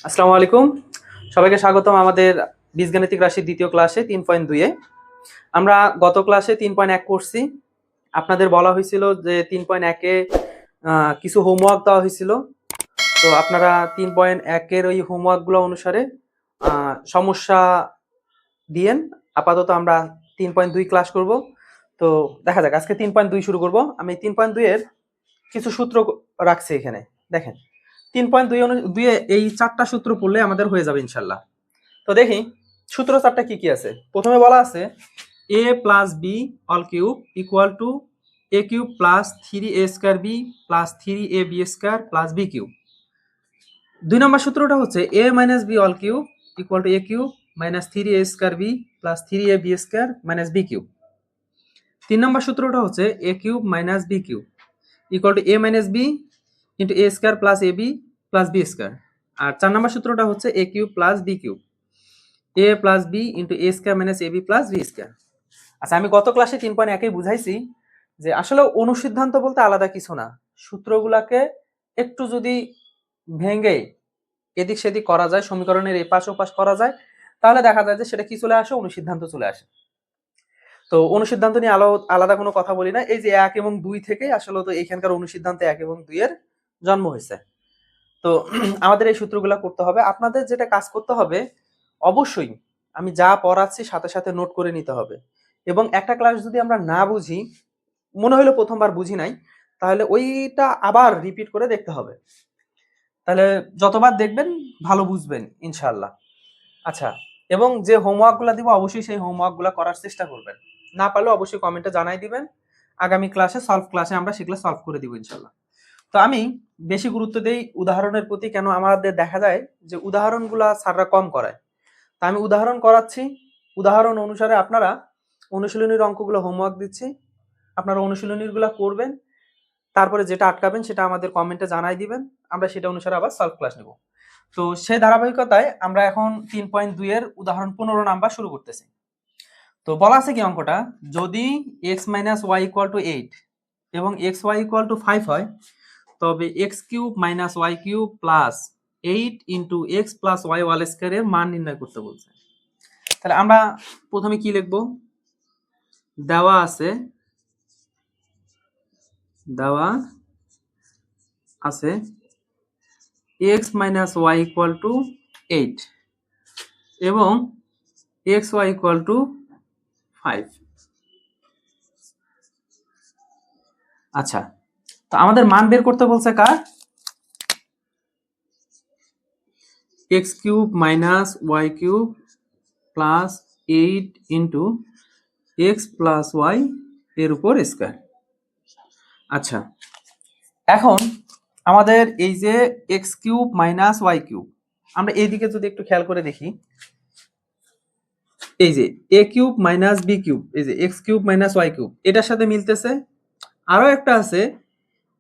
আসসালামু আলাইকুম, সবাইকে স্বাগতম আমাদের বীজগাণিতিক রাশির দ্বিতীয় ক্লাসে 3.2-এ। আমরা গত ক্লাসে 3.1 করছি। আপনাদের বলা হয়েছিল যে 3.1-এ কিছু হোমওয়ার্ক দেওয়া হয়েছিল। তো আপনারা 3.1-এর ওই হোমওয়ার্কগুলো অনুসারে সমস্যা দিয়েন। আপাতত আমরা 3.2 ক্লাস করব। তো দেখা যাক, আজকে 3.2 শুরু করব। আমি 3.2-এর কিছু সূত্র রাখছি এখানে, দেখেন। 3.2 এই 4টা সূত্র পড়লে আমাদের হয়ে যাবে ইনশাল্লাহ। তো দেখি সূত্র 4টা কি কি আছে। প্রথমে বলা আছে a plus B all cube equal to a cube plus 3a square B plus 3ab square plus b cube. 2 number সূত্রটা হচ্ছে a minus B all cube equal to a cube minus 3a square B plus 3ab square minus b cube. 3 number সূত্রটা হচ্ছে a cube minus b cube equal to a minus b into a square plus ab plus b square. আর 4 নম্বর সূত্রটা হচ্ছে a cube plus b cube a plus b into a square minus ab plus b square. আচ্ছা, আমি গত ক্লাসে 3.1-এ বুঝাইছি যে আসলে অনুসিদ্ধান্ত বলতে আলাদা কিছু না, সূত্রগুলাকে একটু যদি ভেঙে এদিক সেদিক করা যায়, সমীকরণের এপাশ ওপাশ করা যায়, তাহলে দেখা যায় যে সেটা কি চলে আসে, অনুসিদ্ধান্ত চলে আসে। তো অনুসিদ্ধান্ত নিয়ে আলাদা কোনো কথা বলি না। এই যে 1 এবং 2 থেকে আসলে তো এখানকার অনুসিদ্ধান্ত 1 এবং 2-এর জন্ম হয়েছে। তো আমাদের এই সূত্রগুলো করতে হবে। আপনাদের যেটা কাজ করতে হবে, অবশ্যই আমি যা পড়াচ্ছি সাথে সাথে নোট করে নিতে হবে। এবং একটা ক্লাস যদি আমরা না বুঝি, মনে হলো প্রথমবার বুঝি নাই, তাহলে ওইটা আবার রিপিট করে দেখতে হবে। তাহলে যতবার দেখবেন ভালো বুঝবেন ইনশাআল্লাহ। আচ্ছা, এবং যে হোমওয়ার্কগুলো দিব অবশ্যই সেই হোমওয়ার্কগুলো করার চেষ্টা করবেন। না পারলে অবশ্যই কমেন্টে জানাই দিবেন। আগামী ক্লাসে আমরা সেগুলো সলভ করে দিব ইনশাআল্লাহ। তো আমি বেশি গুরুত্ব দেই উদাহরণের প্রতি। কেন আমাদের দেখা যায় যে উদাহরণগুলা স্যাররা কম করায়, তা আমি উদাহরণ করাচ্ছি। উদাহরণ অনুসারে আপনারা অনুশীলনীর অঙ্কগুলো হোমওয়ার্ক দিচ্ছি, আপনারা অনুশীলনীগুলো করবেন। তারপরে যেটা আটকাবেন সেটা আমাদের কমেন্টে জানাই দিবেন, আমরা সেটা অনুসারে আবার সলভ ক্লাস নেব। তো সেই ধারাবাহিকতায় আমরা এখন 3.2-এর উদাহরণ 15 নাম্বার শুরু করতেছি। তো বলা আছে কি অঙ্কটা, যদি x minus Y equal to 8 এবং এক্স ওয়াই ইকুয়াল টু 5 হয়, তবে X cube minus Y cube plus 8 into X plus Y whole স্কয়ারের মান নির্ণয় করতে বলছে। তাহলে আমরা প্রথমে কি লিখব, দেওয়া আছে x minus Y equal to 8 এবং এক্স ওয়াই ইকুয়াল টু 5। আচ্ছা, তো আমাদের মান বের করতে বলছে কার, X cube minus Y cube plus 8 into X plus Y এর উপর স্কয়ার। আচ্ছা, এখন আমাদের এই যে X cube minus Y cube, আমরা এইদিকে যদি একটু খেয়াল করে দেখি, এই যে A cube minus B cube, এই যে X cube minus Y cube, এটার সাথে মিলতেছে। আরো একটা আছে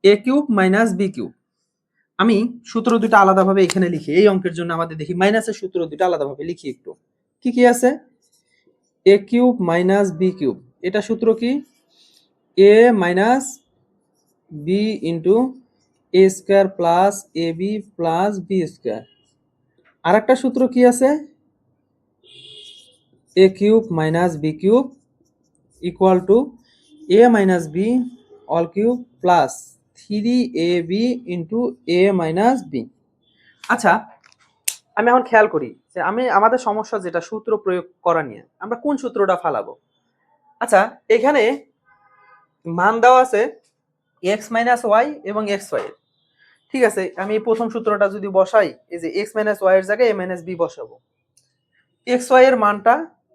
A cube minus B cube. আমি সূত্র দুটো আলাদাভাবে এখানে লিখি, এই অঙ্কের জন্য আমাদের দেখি মাইনাসের সূত্র দুটো আলাদাভাবে লিখি একটু। কি কি আছে, A cube minus B cube, এটা সূত্র কি, এ minus B into A square plus A B plus B square. আর একটা সূত্র কি আছে, A cube minus B cube equal to A minus B all cube plus 3ab into A minus B. আচ্ছা, আমি এখন খেয়াল করি যে আমাদের সমস্যা যেটা সূত্র প্রয়োগ করা নিয়ে, আমরা কোন সূত্রটা ফালাবো। আচ্ছা, এখানে মান দেওয়া আছে এক্স মাইনাস ওয়াই এবং এক্স ওয়াই এর। ঠিক আছে, আমি প্রথম সূত্রটা যদি বসাই, এই যে এক্স মাইনাস ওয়াই এর জায়গায় এ মাইনাস বি বসাবো, এক্স ওয়াই এর মানটা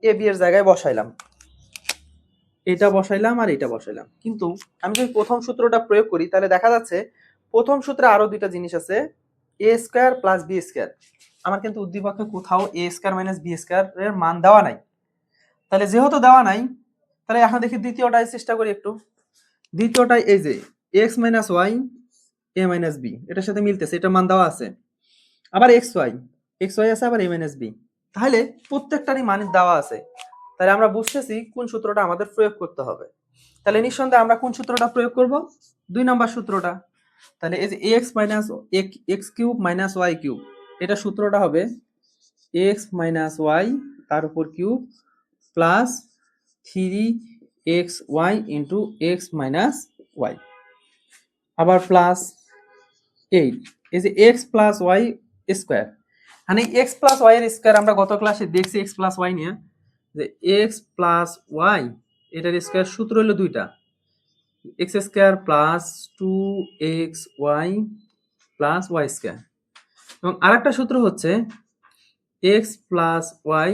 এ বি এর জায়গায় বসাইলাম, এটা বসাইলাম আর এটা বসাইলাম। কিন্তু আমি যদি প্রথম সূত্রটা প্রয়োগ করি, তাহলে দেখা যাচ্ছে প্রথম সূত্রে আরো দুইটা জিনিস আছে, এ স্কয়ার প্লাস বি স্কয়ার। আমার কিন্তু উদ্দীপকে কোথাও এ স্কয়ার মাইনাস বি স্কয়ার এর মান দেওয়া নাই। তাহলে যেহেতু দেওয়া নাই, তাহলে এখন দেখি দ্বিতীয়টায় চেষ্টা করি একটু। দ্বিতীয়টায় এই যে X minus Y A minus B, এটার সাথে মিলতেছে, এটা মান দেওয়া আছে। আবার এক্স ওয়াই আছে, আবার এ মাইনাস বি, তাহলে প্রত্যেকটারই মান দেওয়া আছে। তাহলে আমরা বুঝতেছি কোন সূত্রটা আমাদের প্রয়োগ করতে হবে। তাহলে নিঃসন্দেহে আমরা কোন সূত্রটা প্রয়োগ করব, 2 নম্বর সূত্রটা। তাহলে এই যে X cube minus Y cube, এটা সূত্রটা হবে এক্স মাইনাস ওয়াই তার উপর cube plus 3xy into X minus Y, আবার প্লাস 8, এই যে এক্স প্লাস ওয়াই স্কোয়ার, মানে এক্স প্লাস ওয়াই এর স্কোয়ার আমরা গত ক্লাসে দেখছি এক্স প্লাস ওয়াই নিয়ে, যে এক্স প্লাস ওয়াই এটার স্কোয়ার সূত্র হলো দুইটা, X square plus 2xy plus Y square, এবং আরেকটা সূত্র হচ্ছে X plus Y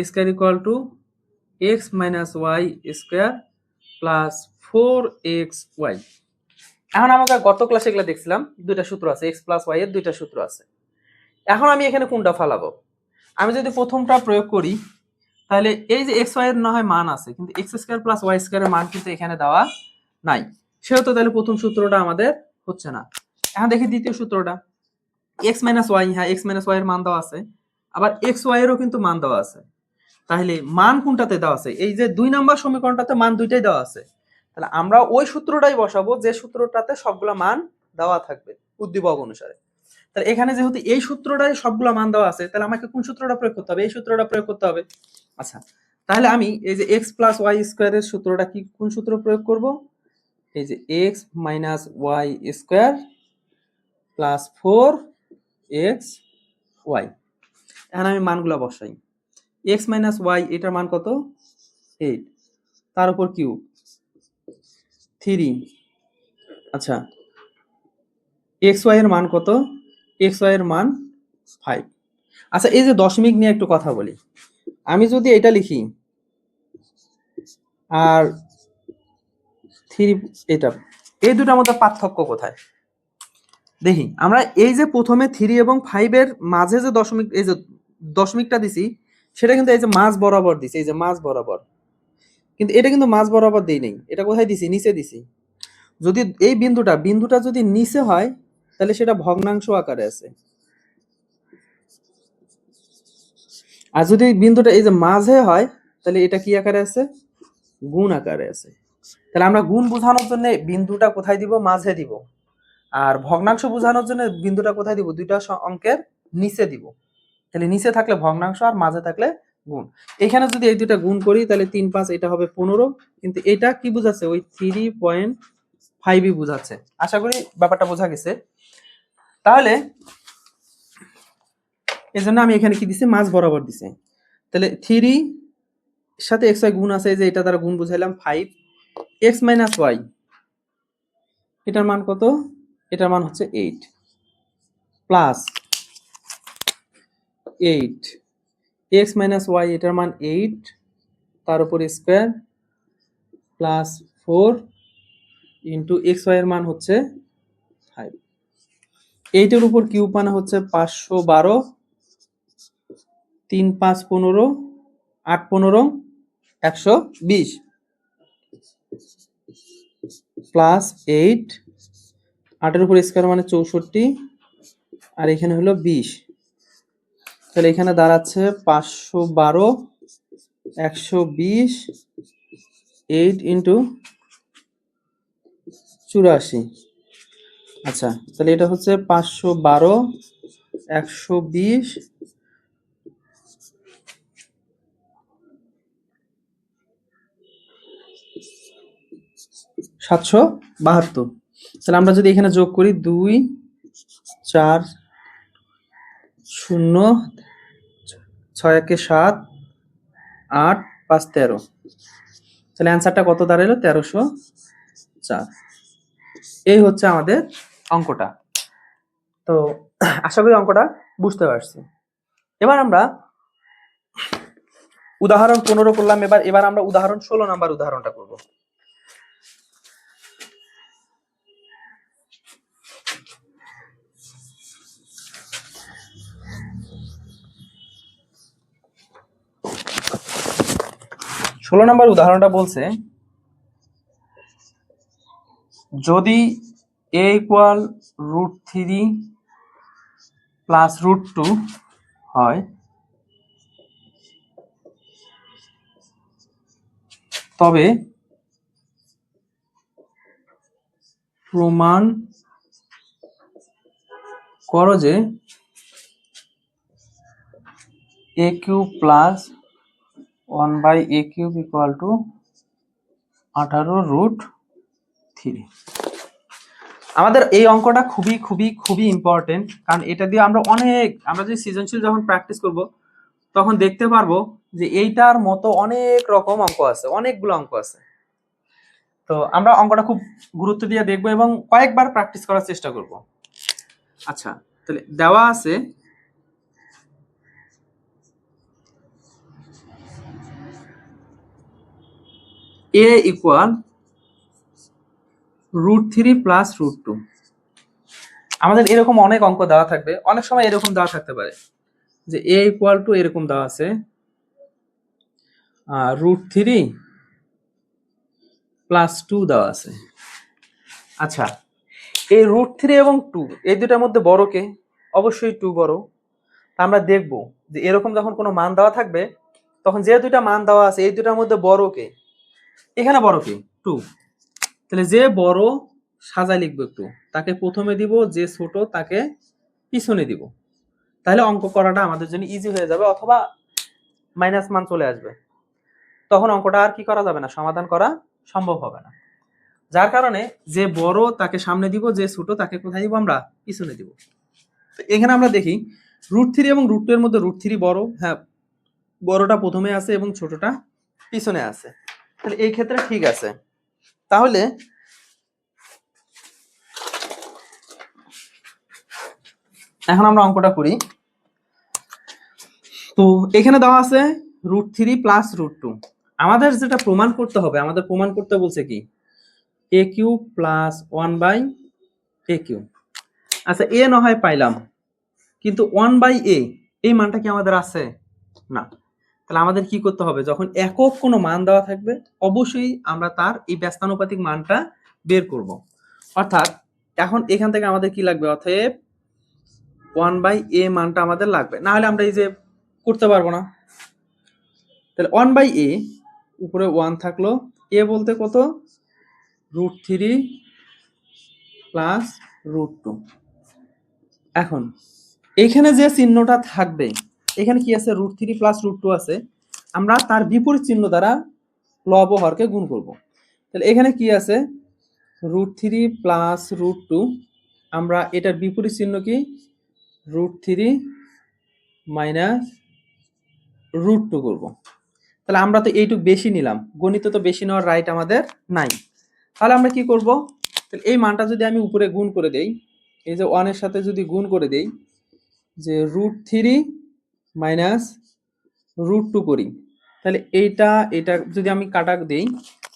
square equal to X minus Y square plus 4xy। এখন আমরা গত ক্লাসে এগুলো দেখছিলাম দুইটা সূত্র আছে, এক্স প্লাস ওয়াই এর দুইটা সূত্র আছে। এখন আমি এখানে কোনটা ফালাবো? আমি যদি প্রথমটা প্রয়োগ করি তাহলে এই যে এক্স ওয়াই এর না হয় মান আছে, কিন্তু এক্স স্কোয়ার প্লাস ওয়াই স্কোয়ারের মান কিন্তু এখানে দেওয়া নাই, সেহেতু তাহলে প্রথম সূত্রটা আমাদের হচ্ছে না। এখন দেখি দ্বিতীয় সূত্রটা, এক্স মাইনাস ওয়াই, হ্যাঁ এক্স মাইনাস ওয়াই এর মান দেওয়া আছে, আবার এক্স ওয়াই এরও কিন্তু মান দেওয়া আছে, তাহলে মান কোনটাতে দেওয়া আছে? এই যে 2 নম্বর সমীকরণটাতে মান দুইটাই দেওয়া আছে, তাহলে আমরা ওই সূত্রটাই বসাবো যে সূত্রটাতে সবগুলা মান দেওয়া থাকবে উদ্দীপক অনুসারে। তাহলে এখানে যেহেতু এই সূত্রটাই সবগুলা মান দেওয়া আছে, তাহলে আমাকে কোন সূত্রটা প্রয়োগ করতে হবে? এই সূত্রটা প্রয়োগ করতে হবে। আচ্ছা, তাহলে আমি এই যে এক্স প্লাস ওয়াই স্কোয়ারের সূত্রটা কি, কোন সূত্র প্রয়োগ করব? এই যে X minus Y square plus 4xy। এখন আমি মানগুলা বসাই, এক্স মাইনাস ওয়াই এটার মান কত? 8, তার উপর কিউব 3, আচ্ছা এক্স ওয়াই এর মান কত? এক্স ওয়াই এর মান 5। আচ্ছা এই যে দশমিক নিয়ে একটু কথা বলি, আমি যদি এটা লিখি আর 3 এটা, এই দুটার মধ্যে পার্থক্য কোথায় দেখি আমরা? এই যে প্রথমে 3 এবং 5 এর মাঝে যে দশমিক, এই যে দশমিকটা দিছি সেটা কিন্তু এই যে মাঝ বরাবর দিছি, এই যে মাঝ বরাবর, কিন্তু এটা কিন্তু মাঝ বরাবর দেই নাই, এটা কোথায় দিছি? নিচে দিছি। যদি এই বিন্দুটা যদি নিচে হয় তাহলে সেটা ভগ্নাংশ আকারে আছে, আর যদি বিন্দুটা এই যে মাঝে হয় তাহলে এটা কি আকারে আছে? গুণ আকারে আছে। তাহলে আমরা গুণ বোঝানোর জন্য বিন্দুটা কোথায় দিব? মাঝে দিব। আর ভগ্নাংশ বোঝানোর জন্য বিন্দুটা কোথায় দিব? দুইটা অঙ্কের নিচে দিব। তাহলে নিচে থাকলে ভগ্নাংশ আর মাঝে থাকলে গুণ। এখানে যদি এই দুইটা গুণ করি তাহলে 3 5 এটা হবে 15, কিন্তু এটা কি বোঝাচ্ছে? ওই 3.5ই বোঝাচ্ছে। আশা করি ব্যাপারটা বোঝা গেছে। তাহলে এজন্য আমি এখানে কি দিছি? মাঝ বরাবর দিছি। তাহলে 3 সাথে x y গুণ আছে, যে এটা দ্বারা গুণ বুঝাইলাম 5, x মাইনাস y এটার মান কত? এটার মান হচ্ছে 8 প্লাস 8, x মাইনাস y এটার মান 8 তার উপর square plus 4 into X Y এর মান হচ্ছে 5, 8 এর উপর কিউব মানে হচ্ছে 512, 3 5 15, 8 15 120 প্লাস 8, 8 এর উপর স্কোয়ার মানে 64, আর এখানে হলো 20, তাহলে এখানে দাঁড়াচ্ছে 512 120 8 ইন্টু 84। আচ্ছা তাহলে এটা হচ্ছে 512 120 772। তাহলে আমরা যদি এখানে যোগ করি 2 4 0 6 1 7 8 5 13, তাহলে অ্যান্সারটা কত দাঁড়ালো? 1304। এই হচ্ছে আমাদের অঙ্কটা। তো আশা করি অঙ্কটা বুঝতে পারছি। এবার আমরা উদাহরণ 15 করলাম, এবার আমরা উদাহরণ 16 নাম্বার উদাহরণটা করব। ষোলো নম্বর উদাহরণটা বলছে, যদি a ইকুয়াল √3 প্লাস √2 হয় তবে প্রমাণ করো যে A cube plus 1/a cube equal to 18√3। আমাদের এই অঙ্কটা খুবই খুবই খুবই ইম্পর্টেন্ট, কারণ এটা দিয়ে আমরা যদি সৃজনশীল যখন প্র্যাকটিস করব তখন দেখতে পারবো যে এইটার মতো অনেক রকম অঙ্ক আছে, অনেকগুলো অঙ্ক আছে। তো আমরা অঙ্কটা খুব গুরুত্ব দিয়ে দেখবো এবং কয়েকবার প্র্যাকটিস করার চেষ্টা করব। আচ্ছা, তাহলে দেওয়া আছে a ইকুয়াল √3 প্লাস √2। আমাদের এরকম অনেক অঙ্ক দেওয়া থাকবে, অনেক সময় এরকম দেওয়া থাকতে পারে যে a ইকুয়াল টু এরকম দেওয়া আছে √3 প্লাস 2 দেওয়া আছে। আচ্ছা, এই √3 এবং 2 এই দুটার মধ্যে বড় কে? অবশ্যই 2 বড়। তা আমরা দেখব যে এরকম যখন কোনো মান দেওয়া থাকবে তখন যে দুইটা মান দেওয়া আছে এই দুটার মধ্যে বড় কে? এখানে বড় কে? 2। তাহলে যে বড় সাজায় লিখবো একটু, তাকে প্রথমে দিব, যে ছোট তাকে পিছনে দিব। তাহলে অঙ্ক করাটা আমাদের জন্য ইজি হয়ে যাবে, অথবা মাইনাস মান চলে আসবে, তখন অঙ্কটা আর কি করা যাবে না, সমাধান করা সম্ভব হবে না। যার কারণে যে বড় তাকে সামনে দিব, যে ছোট তাকে কোথায় দিব, আমরা পিছনে দিব। তো এখানে আমরা দেখি √3 এবং √2 এর মধ্যে √3 বড়, হ্যাঁ বড়টা প্রথমে আছে এবং ছোটটা পিছনে আছে, তাহলে এই ক্ষেত্রে ঠিক আছে। তাহলে এখন আমরা অঙ্কটা করি। তো এখানে দেওয়া আছে √3 প্লাস √2। আমাদের যেটা প্রমাণ করতে হবে, আমাদের প্রমাণ করতে বলছে কি a cube plus 1/a cube. আচ্ছা, এ না হয় পাইলাম, কিন্তু 1/a এই মানটা কি আমাদের আছে? না। তাহলে আমাদের কি করতে হবে, যখন একক কোনো মান দেওয়া থাকবে অবশ্যই আমরা তার এই ব্যস্তানুপাতিক মানটা বের করব। অর্থাৎ এখন এখান থেকে আমাদের কি লাগবে, অতএব 1/a মানটা আমাদের লাগবে, না হলে আমরা এই যে করতে পারবো না। তাহলে 1/a উপরে 1 থাকলো, a বলতে কত, √3 প্লাস √2। এখন এখানে যে চিহ্নটা থাকবে, এখানে কি আছে, √3 প্লাস √2 আছে, আমরা তার বিপরীত চিহ্ন দ্বারা লব ও হরকে গুণ করব। তাহলে এখানে কি আছে, √3 প্লাস √2, আমরা এটার বিপরীত চিহ্ন কি, √3 মাইনাস √2 করব। তাহলে আমরা তো এইটুক বেশি নিলাম, গণিত তো বেশি নেওয়ার রাইট আমাদের নাই। তাহলে আমরা কি করব, তাহলে এই মানটা যদি আমি উপরে গুণ করে দেই, এই যে 1 এর সাথে যদি গুণ করে দেই, যে √3 মাইনাস √2 করি, তাহলে এটা যদি আমি কাটা দেই,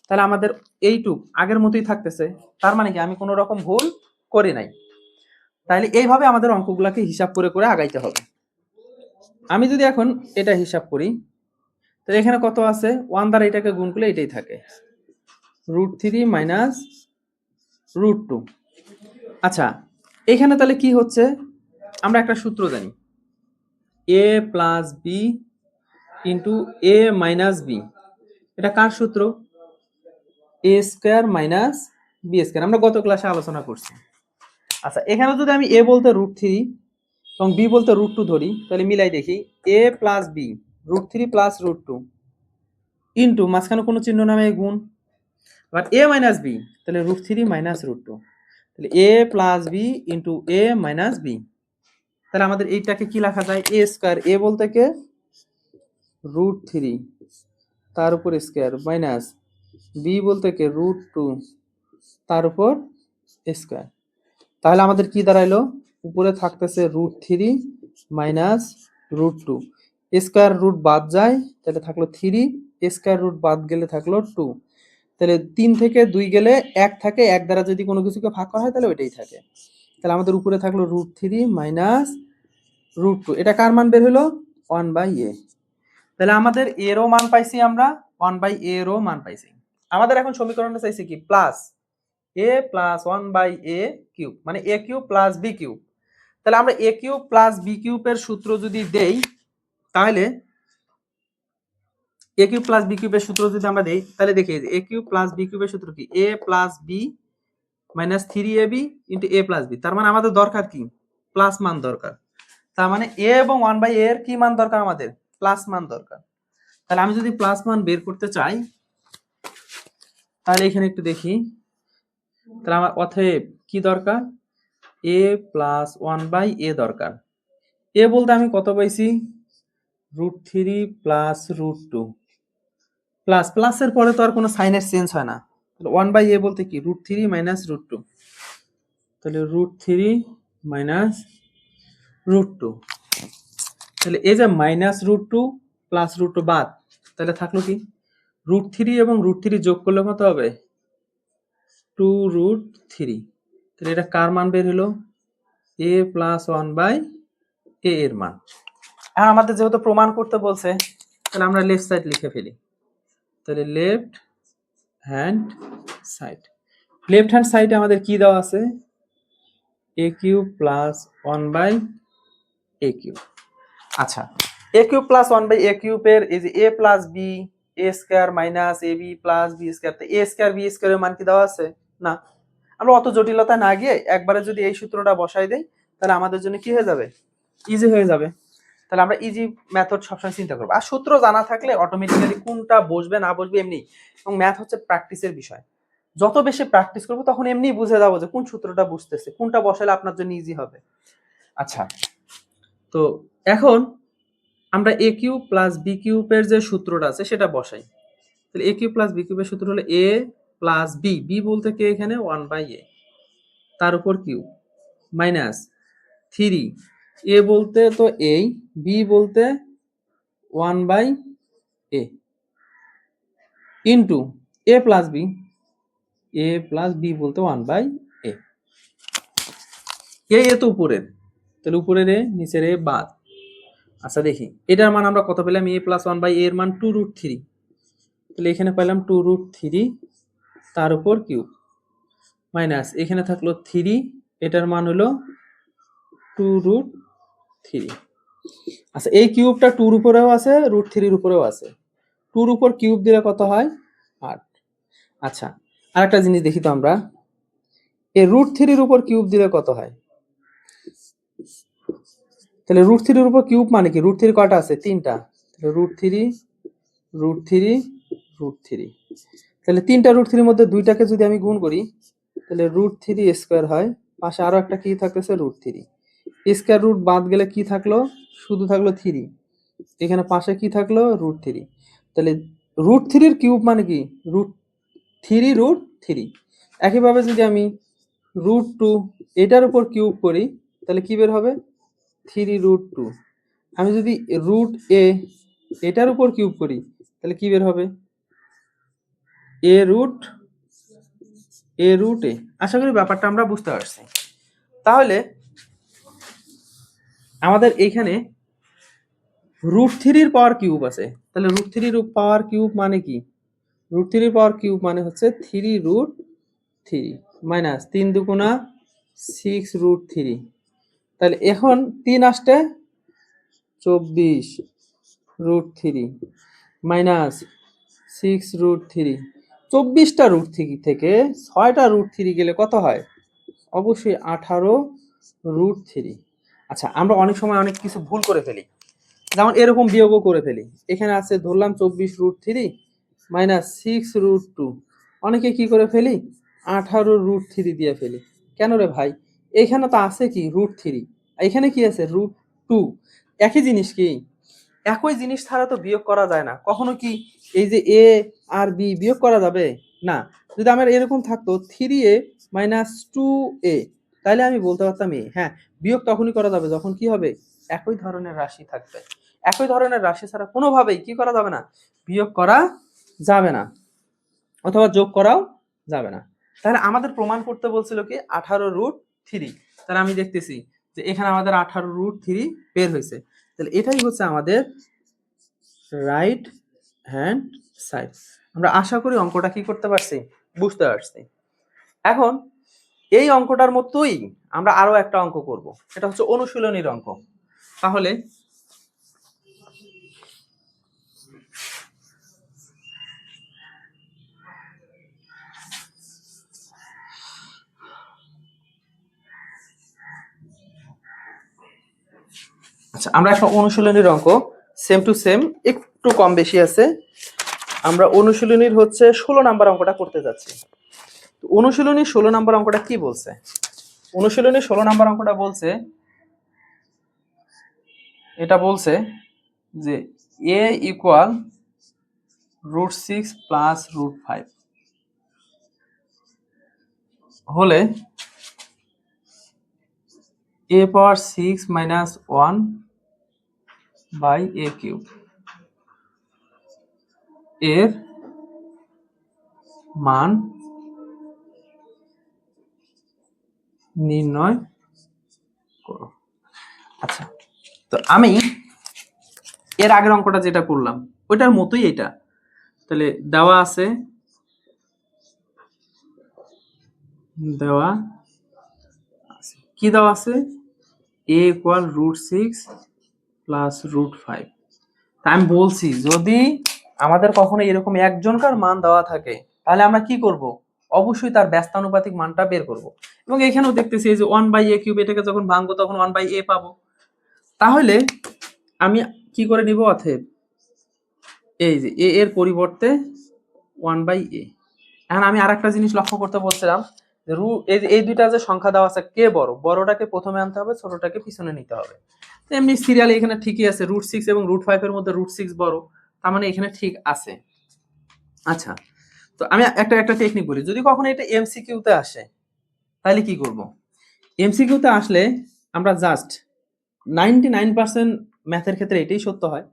তাহলে আমাদের এইটুক আগের মতোই থাকতেছে। তার মানে কি আমি কোনো রকম ভুল করি নাই। তাহলে এইভাবে আমাদের অঙ্কগুলোকে হিসাব করে করে আগাইতে হবে। আমি যদি এখন এটা হিসাব করি, তাহলে এখানে কত আছে, 1 দ্বারা এটাকে গুণ করলে এটাই থাকে, √3 মাইনাস √2। আচ্ছা, এখানে তাহলে কি হচ্ছে, আমরা একটা সূত্র জানি, a plus B into a minus B. এটা কার সূত্র, a square minus B square, আমরা গত ক্লাসে আলোচনা করছি। আচ্ছা, এখানে যদি আমি a বলতে √3 এবং b বলতে √2 ধরি, তাহলে মিলাই দেখি, a plus B, √3 plus √2 into মাঝখানে কোনো চিহ্ন নামে গুণ, আবার a মাইনাস বি, তাহলে √3 মাইনাস √2, তাহলে a plus B into a minus B. তাহলে আমাদের এইটাকে কি লেখা যায়, a স্কোয়ার, a বলতে কে √3 তার উপর স্কোয়ার, মাইনাস বি বলতে কে √2 তার উপর স্কোয়ার। তাহলে আমাদের কি দাঁড়াইলো, উপরে থাকতেছে √3 মাইনাস √2, স্কোয়ার রুট বাদ যায়, তাহলে থাকলো 3, স্কোয়ার রুট বাদ গেলে থাকলো 2, তাহলে 3 থেকে 2 গেলে 1 থাকে, 1 দ্বারা যদি কোনো কিছুকে ভাগ করা হয় তাহলে ওইটাই থাকে। তাহলে আমাদের উপরে থাকলো √3 মাইনাস √2, এটা কার মান বের হলো, 1/a। তাহলে আমাদের এরও মান পাইছি, আমরা 1/a এরও মান পাইছি। আমাদের এখন সমীকরণটা চাইছে কি, plus a plus 1/a cube, মানে a cube plus b cube. তাহলে আমরা a কিউব প্লাস b কিউবের সূত্র যদি দেই, তাহলে a কিউব প্লাস b কিউবের সূত্র যদি আমরা দেই, তাহলে দেখি a কিউব প্লাস b কিউবের সূত্র কি, a plus b minus 3ab into a plus b। তার মানে আমাদের দরকার কি, প্লাস মান দরকার। তার মানে a এবং 1/a এর কি মান দরকার, আমাদের প্লাস মান দরকার। তাহলে আমি যদি প্লাস মান বের করতে চাই তাহলে এখানে একটু দেখি, তাহলে আমার অতএব কি দরকার, এ প্লাস 1/a দরকার। এ বলতে আমি কত পাইছি, √3 প্লাস √2 প্লাস প্লাসের পরে তো আর কোনো সাইনের চেঞ্জ হয় না, তাহলে 1/a বলতে কি √3 মাইনাস √2, তাহলে √3 মাইনাস √2, তাহলে এই যে মাইনাস √2 প্লাস √2 বাদ, তাহলে থাকলো কি √3 এবং √3 যোগ করলে কত হবে 2√3, তাহলে এটা কার মান বের হলো, a প্লাস 1/a এর মান। এখন আমাদের যেহেতু প্রমাণ করতে বলছে তাহলে আমরা লেফট সাইড লিখে ফেলি, তাহলে left hand side, left hand সাইডে আমাদের কি দেওয়া আছে, a cube plus 1/a cube. আচ্ছা, a কিউব প্লাস 1/a কিউবের এই যে a plus b a square minus ab plus b square, তো a স্কয়ার b স্কয়ারের মান কি দেওয়া আছে না, আমরা অত জটিলতা না গিয়ে একবারে যদি এই সূত্রটা বসাই দেই তাহলে আমাদের জন্য কি হয়ে যাবে, ইজি হয়ে যাবে। তাহলে আমরা ইজি মেথড সবসময় চিন্তা করবো, আর সূত্র জানা থাকলে অটোমেটিক্যালি কোনটা বসবে না বসবে এমনি, এবং ম্যাথ হচ্ছে প্র্যাকটিসের বিষয়, যত বেশি প্র্যাকটিস করবো তখন এমনি বুঝে যাবো যে কোন সূত্রটা বুঝতেছে, কোনটা বসালে আপনার জন্য ইজি হবে। আচ্ছা, তো এখন আমরা a কিউব প্লাস b কিউবের যে সূত্রটা আছে সেটা বসাই, তাহলে a কিউব প্লাস b কিউবের সূত্র হলো a প্লাস b, b বলতে কি এখানে 1/a, তার উপর কিউব মাইনাস 3, a বলতে তো এই, b বলতে 1/a into a plus b, a plus b বলতে 1/a, এই এ তো উপরের, তাহলে উপরের এ নিচের এ বাদ। আচ্ছা দেখি এটার মান আমরা কত পেলাম, a প্লাস 1/a এর মান 2√3, তাহলে এখানে পেলাম 2√3 তার উপর কিউব মাইনাস এখানে থাকলো 3, এটার মান হলো 2√3। আচ্ছা এই কিউবটা 2 উপরেও আছে √3 উপরেও আছে, 2 উপর কিউব দিলে কত হয় 8। আচ্ছা আরেকটা জিনিস দেখি তো আমরা, এই √3 উপর কিউব দিলে কত হয়, তাহলে √3 উপর কিউব মানে কি, √3 কয়টা আছে 3টা, তাহলে √3 √3 √3, তাহলে 3টা √3 মধ্যে 2টাকে যদি আমি গুণ করি তাহলে √3 স্কয়ার হয়, পাশে আরো একটা কি থাকতেছে √3, স্কয়ার রুট বাদ গেলে কি থাকলো, শুধু থাকলো 3, এখানে পাশে কি থাকলো √3, তাহলে √3 এর কিউব মানে কি √3 একইভাবে যদি আমি √2 এটার উপর কিউব করি তাহলে কি বের হবে 3√2, আমি যদি √a এটার উপর কিউব করি তাহলে কি বের হবে a√a। আশা করি ব্যাপারটা আমরা বুঝতে পারছি। তাহলে আমাদের এইখানে √3 পাওয়ার কিউব আছে, তাহলে √3 পাওয়ার কিউব মানে কি, √3 পাওয়ার কিউব মানে হচ্ছে 3√3 মাইনাস 3 দুগুণা 6√3, তাহলে এখন 3 আসতে 24√3 মাইনাস 6√3, 24টা √3 থেকে 6টা √3 গেলে কত হয়, অবশ্যই 18√3। আচ্ছা আমরা অনেক সময় অনেক কিছু ভুল করে ফেলি, যেমন এরকম বিয়োগও করে ফেলি, এখানে আছে ধরলাম 24√3 মাইনাস 6√2, অনেকে কি করে ফেলি 18√3 দিয়ে ফেলি, কেন রে ভাই, এখানে তো আছে কি √3, এখানে কি আছে √2, একই জিনিস কি, একই জিনিস ছাড়া তো বিয়োগ করা যায় না, কখনো কি এই যে a আর b বিয়োগ করা যাবে না, যদি আমার এরকম থাকতো 3a মাইনাস 2a তাহলে আমি বলতে পারতাম a, হ্যাঁ বিয়োগ তখনই করা যাবে যখন কি হবে একই ধরনের রাশি থাকবে, একই ধরনের রাশি ছাড়া কোনোভাবেই কি করা যাবে না, বিয়োগ করা যাবে না অথবা যোগ করাও যাবে না। তাহলে আমাদের প্রমাণ করতে বলছিল কি 18√3, তাহলে আমি দেখতেছি যে এখানে আমাদের 18√3 বের হয়েছে, তাহলে এটাই হচ্ছে আমাদের রাইট হ্যান্ড সাইড। আমরা আশা করি অঙ্কটা কি করতে পারছি, বুঝতে পারছি। এখন এই অঙ্কটার মতোই আমরা আরো একটা অঙ্ক করব, এটা হচ্ছে অনুশীলনীর অঙ্ক। তাহলে আচ্ছা আমরা একটা অনুশীলনীর অঙ্ক সেম টু সেম, একটু কম বেশি আছে। আমরা অনুশীলনীর হচ্ছে 16 নাম্বার অঙ্কটা করতে যাচ্ছি। অনুশীলনী 16 নাম্বার অঙ্কটা কি বলছে? অনুশীলনী 16 নাম্বার অঙ্কটা বলছে, এটা বলছে যে a ইকুয়াল √6 প্লাস √5 হলে a power 6 minus 1 by a cube এর মান নির্ণয় করো। আচ্ছা, তো আমি এর আগের অঙ্কটা যেটা করলাম ওইটার মতোই এটা। তাহলে দেওয়া আছে কি দেওয়া আছে, a ইকুয়াল √6 প্লাস √5। আমি বলছি যদি আমাদের কখনো এরকম একজনকার মান দেওয়া থাকে তাহলে আমরা কি করব, অবশ্যই তার ব্যস্তানুপাতিক মানটা বের করব। এবং এখানেও দেখতেছি এই যে 1/a কিউব, এটাকে যখন ভাঙবো তখন 1/a পাবো। তাহলে আমি কি করে নিব, অতএব এই যে a এর পরিবর্তে 1/a। এখন আমি আরেকটা জিনিস লক্ষ্য করতে বলছিলাম, যে এই দুইটা যে সংখ্যা দেওয়া আছে, কে বড়, বড়টাকে প্রথমে আনতে হবে, ছোটটাকে পিছনে নিতে হবে। এমনি সিরিয়ালে এখানে ঠিকই আছে, √6 এবং √5 এর মধ্যে √6 বড়, তার মানে এখানে ঠিক আছে। আচ্ছা, তো আমি একটা টেকনিক বলি, যদি কখনো এটা এমসিকিউতে আসে তাহলে কি করব। এমসিকিউতে আসলে আমরা জাস্ট 99% ম্যাথের ক্ষেত্রে এটাই সত্য হয়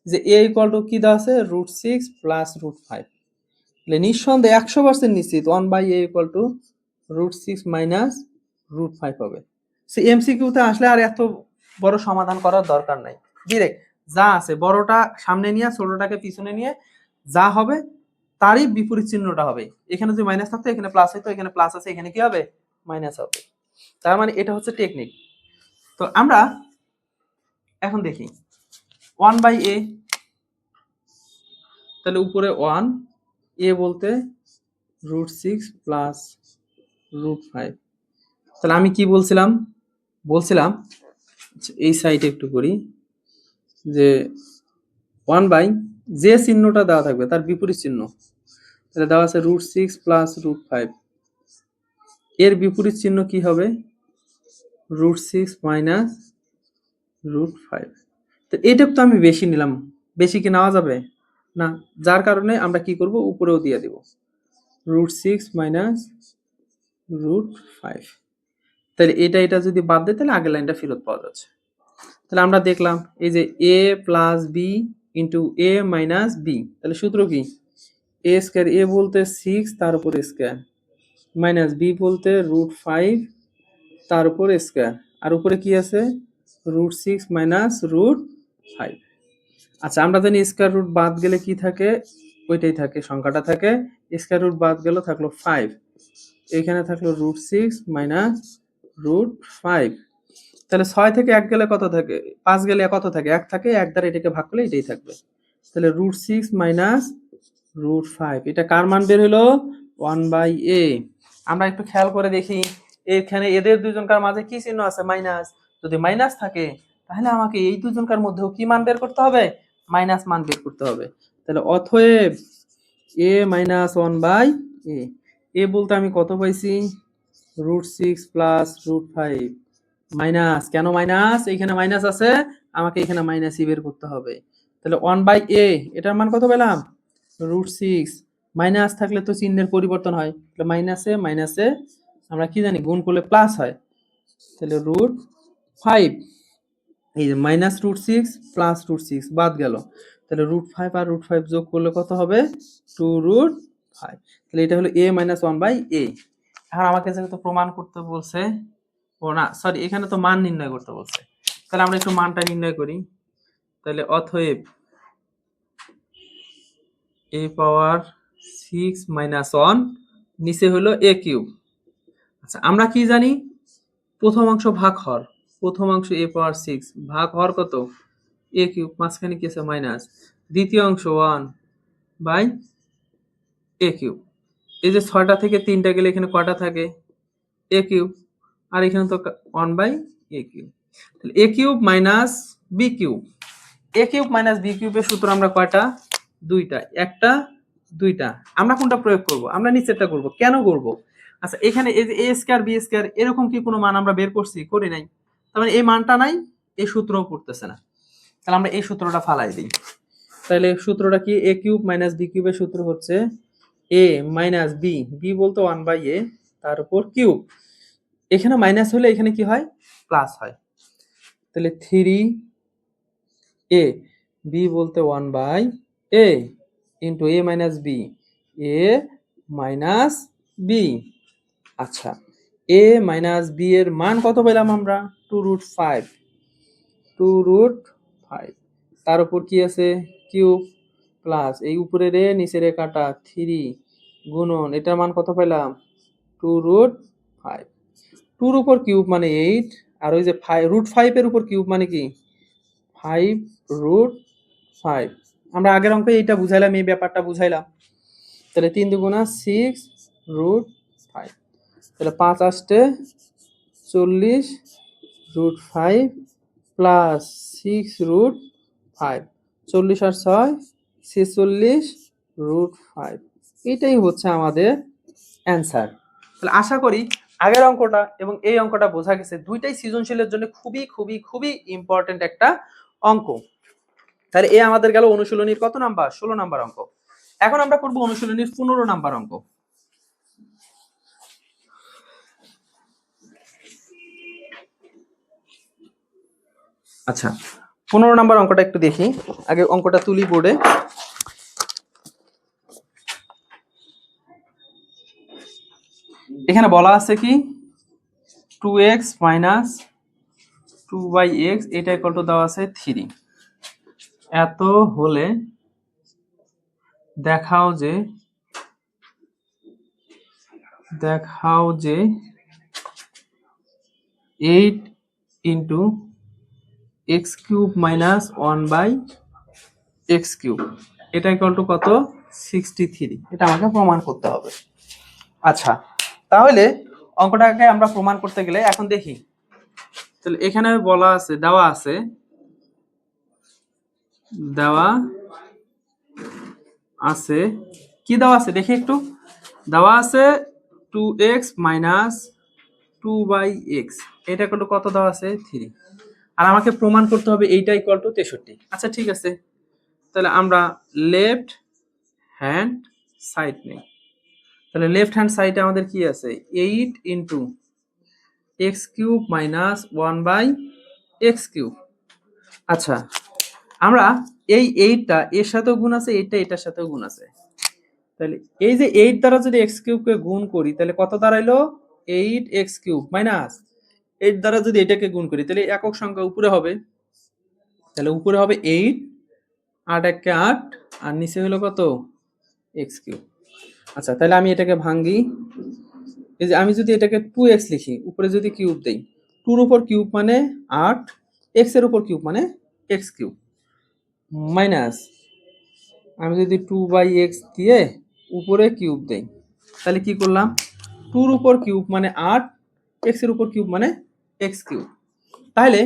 যে a ইকুয়াল টু কি দেওয়া আছে, √6 প্লাস √5। নিঃসন্দেহে 100% নিশ্চিত 1/a ইকুয়াল টু √6 মাইনাস √5 হবে। সে এমসিকিউতে আসলে আর এত বড় সমাধান করার দরকার নাই, ডিরেক্ট যা আছে বড়টা সামনে নিয়ে ছোটটাকে পিছনে নিয়ে যা হবে তারই বিপরীত চিহ্নটা হবে। এখানে যদি মাইনাস থাকতো এখানে প্লাস হইতো, এখানে প্লাস আছে এখানে কি হবে, মাইনাস হবে। তার মানে এটা হচ্ছে টেকনিক। তো আমরা এখন দেখি 1/a, তাহলে উপরে 1, a বলতে √6 প্লাস √5। তাহলে আমি কি বলছিলাম এই সাইডে একটু করি, যে 1/, যে চিহ্নটা দেওয়া থাকবে তার বিপরীত চিহ্ন, তাহলে দেওয়া আছে √6 প্লাস √5, এর বিপরীত চিহ্ন কি হবে, √6 মাইনাস √5। তো এটা তো আমি বেশি নিলাম, বেশি কি নেওয়া যাবে না, যার কারণে আমরা কি করব, উপরেও দিয়ে দেব √6 মাইনাস √5। তাহলে এটা যদি বাদ দেয় তাহলে আগের লাইনটা ফেরত পাওয়া যাচ্ছে। তাহলে আমরা দেখলাম এই যে a plus B into a minus B, তাহলে সূত্র কি, a স্কয়ার, a বলতে 6 তার উপর স্কয়ার, মাইনাস b বলতে √5 তার উপর স্কয়ার, আর উপরে কি আছে, √6 মাইনাস √5। আচ্ছা, আমরা জানি স্কয়ার রুট বাদ গেলে কি থাকে, ওইটাই থাকে, সংখ্যাটা থাকে। স্কয়ার রুট বাদ গেল, থাকলো 5, এখানে থাকলো √6 মাইনাস √5। তাহলে 6 থেকে 1 গেলে কত থাকে, 5 গেলে কত থাকে, 1 থাকে, 1 দ্বারা এটাকে ভাগ করলে এটাই থাকবে। তাহলে √6 মাইনাস √5, এটা কার মান বের হলো, 1/a। আমরা একটু খেয়াল করে দেখি এখানে এদের দুজনকার মাঝে কি চিহ্ন আছে, মাইনাস। যদি মাইনাস থাকে তাহলে আমাকে এই দুজনকার মধ্যেও কি মান বের করতে হবে, মাইনাস মান বের করতে হবে। তাহলে অতএব a মাইনাস 1/a, a বলতে আমি কত পাইছি, √6 প্লাস √5 মাইনাস, কেন মাইনাস, এখানে মাইনাস আছে, আমাকে এখানে মাইনাসই বের করতে হবে। তাহলে 1/a, এটার মান কত পেলাম, √6, মাইনাস থাকলে তো চিহ্নের পরিবর্তন হয়, তাহলে মাইনাসে মাইনাসে আমরা কি জানি গুণ করলে প্লাস হয়, তাহলে √5, এই যে মাইনাস √6 প্লাস √6 বাদ গেল, তাহলে √5 আর √5 যোগ করলে কত হবে, 2√5। তাহলে এটা হলো a মাইনাস 1/a। এখন আমাকে যেহেতু প্রমাণ করতে বলছে, ও না সরি, এখানে তো মান নির্ণয় করতে বলছে, তাহলে আমরা একটু মানটা নির্ণয় করি। তাহলে অতএব a পাওয়ার 6 মাইনাস 1, নিচে হলো a কিউব। আচ্ছা, আমরা কি জানি, প্রথম অংশ ভাগ হর, প্রথম অংশ a পাওয়ার 6 ভাগ হর কত, a কিউব, মাঝখানে কি আছে মাইনাস, দ্বিতীয় অংশ 1/a কিউব। এই যে 6টা থেকে 3টা গেলে এখানে কয়টা থাকে, a কিউব, আর এখানে তো 1/a কিউব। তাহলে a cube minus b cube, A cube minus B কিউবের সূত্র আমরা কয়টা? দুইটা, একটা দুইটা। আমরা কোনটা প্রয়োগ করব? আমরা নিচেরটা করব। কেন করব? আচ্ছা, এখানে এই যে এ স্কয়ার বি স্কয়ার এরকম কি কোনো মান আমরা বের করছি? করি নাই। তার মানে এই মানটা নাই, এই সূত্রও করতেছে না। তাহলে আমরা এই সূত্রটা ফালাই দিই। তাহলে সূত্রটা কি? এ কিউব মাইনাস বি কিউবের সূত্র হচ্ছে এ মাইনাস বি, বি বলতে 1/a তার উপর কিউব। এখানে মাইনাস হলে এখানে কি হয়? প্লাস হয়। তাহলে 3a, বি বলতে 1/a into A minus B, A minus B. আচ্ছা, এ মাইনাস বি এর মান কত পেলাম আমরা? 2√5, 2√5 তার উপর কি আছে? কিউব প্লাস এই উপরের এ নিচের এ কাটা 3 গুণন এটার মান কত পেলাম? 2√5। 2 এর উপর কিউব মানে 8, আর ওই যে √5 এর উপর কিউব মানে কি? 5√5। আমরা আগের অঙ্কে এইটা বুঝাইলাম, এই ব্যাপারটা বুঝাইলাম। তাহলে 3 দুগুণা 6√5। তাহলে 5 আসতে 40√5 প্লাস 6√5, 40 আর 6 46√5। এটাই হচ্ছে আমাদের অ্যান্সার। তাহলে আশা করি আগের অঙ্কটা এবং এই অঙ্কটা বোঝা গেছে। দুইটাই সৃজনশীলের জন্য খুবই খুবই খুবই ইম্পর্টেন্ট একটা অঙ্ক। তাহলে এ আমাদের গেল অনুশীলনীর কত নাম্বার? 16 নাম্বার অঙ্ক। এখন আমরা করব অনুশীলনীর 15 নাম্বার অঙ্ক। আচ্ছা, 15 নাম্বার অঙ্কটা একটু দেখি। আগে অঙ্কটা তুলি বোর্ডে। এখানে বলা আছে কি 2x মাইনাস 2/x এটা ইকুয়াল টু দেওয়া আছে 3। এত হলে দেখাও যে 8 into x cube minus 1/x cube এটা ইকুয়াল টু কত? 63। এটা আমাকে প্রমাণ করতে হবে। আচ্ছা, তাহলে অঙ্কটাকে আমরা প্রমাণ করতে গেলে এখন দেখি। তাহলে এখানে বলা আছে, দেওয়া আছে কি দেওয়া আছে দেখি একটু। দেওয়া আছে 2x মাইনাস 2/x এটা ইকুয়াল টু কত দেওয়া আছে? 3। আর আমাকে প্রমাণ করতে হবে এইটা ইকুয়াল টু 63। আচ্ছা ঠিক আছে, তাহলে আমরা লেফট হ্যান্ড সাইড নেই। তাহলে লেফট হ্যান্ড সাইডে আমাদের কি আছে? 8 into x cube minus 1/x cube. আচ্ছা, আমরা এই 8টা এর সাথেও গুণ আছে, 8টা এটার সাথেও গুণ আছে। তাহলে এই যে 8 দ্বারা যদি x কিউবকে গুণ করি তাহলে কত দাঁড়াইলো? 8x কিউব মাইনাস 8 দ্বারা যদি এটাকে গুণ করি তাহলে একক সংখ্যা উপরে হবে। তাহলে উপরে হবে 8, 8 একে 8 আর নিচে হলো কত? x cube. আচ্ছা, তাহলে আমি এটাকে ভাঙি। এই যে আমি যদি এটাকে 2x লিখি, উপরে যদি কিউব দেই, 2 এর উপর কিউব মানে 8, x এর উপর কিউব মানে x কিউব মাইনাস আমি যদি 2/x দিয়ে উপরে কিউব দেই তাহলে কি করলাম? 2 এর উপর কিউব মানে 8, x এর উপর কিউব মানে x কিউব। তাহলে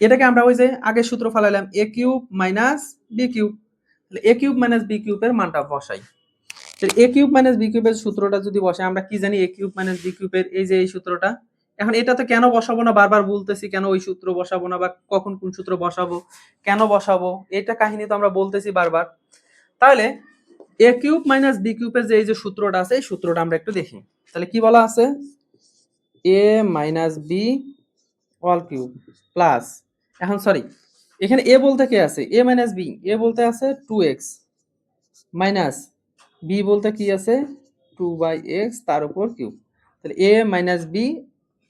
এটাকে আমরা ওই যে আগের সূত্র ফলাইলাম a cube minus b cube. তাহলে a কিউব মাইনাস b কিউবের মানটা বসাই। তাহলে a কিউব মাইনাস b কিউবের সূত্রটা যদি বসাই, আমরা কি জানি a কিউব মাইনাস b কিউবের এই যে এই সূত্রটা। এখন এটাতে কেন বসাবো না বারবার বলতেছি, কেন ওই সূত্র বসাবো না বা কখন কোন সূত্র বসাবো, কেন বসাবো, এটা কাহিনী তো আমরা বলতেছি বারবার। তাহলে a কিউব মাইনাস b কিউবের যে এই যে সূত্রটা আছে এই সূত্রটা আমরা একটু দেখি। তাহলে কি বলা আছে? a minus b all cube plus, এখন সরি এখানে a বলতে কি আছে? a মাইনাস b, a বলতে আছে 2x মাইনাস b বলতে কি আছে? 2/x তার উপর কিউব। তাহলে a মাইনাস b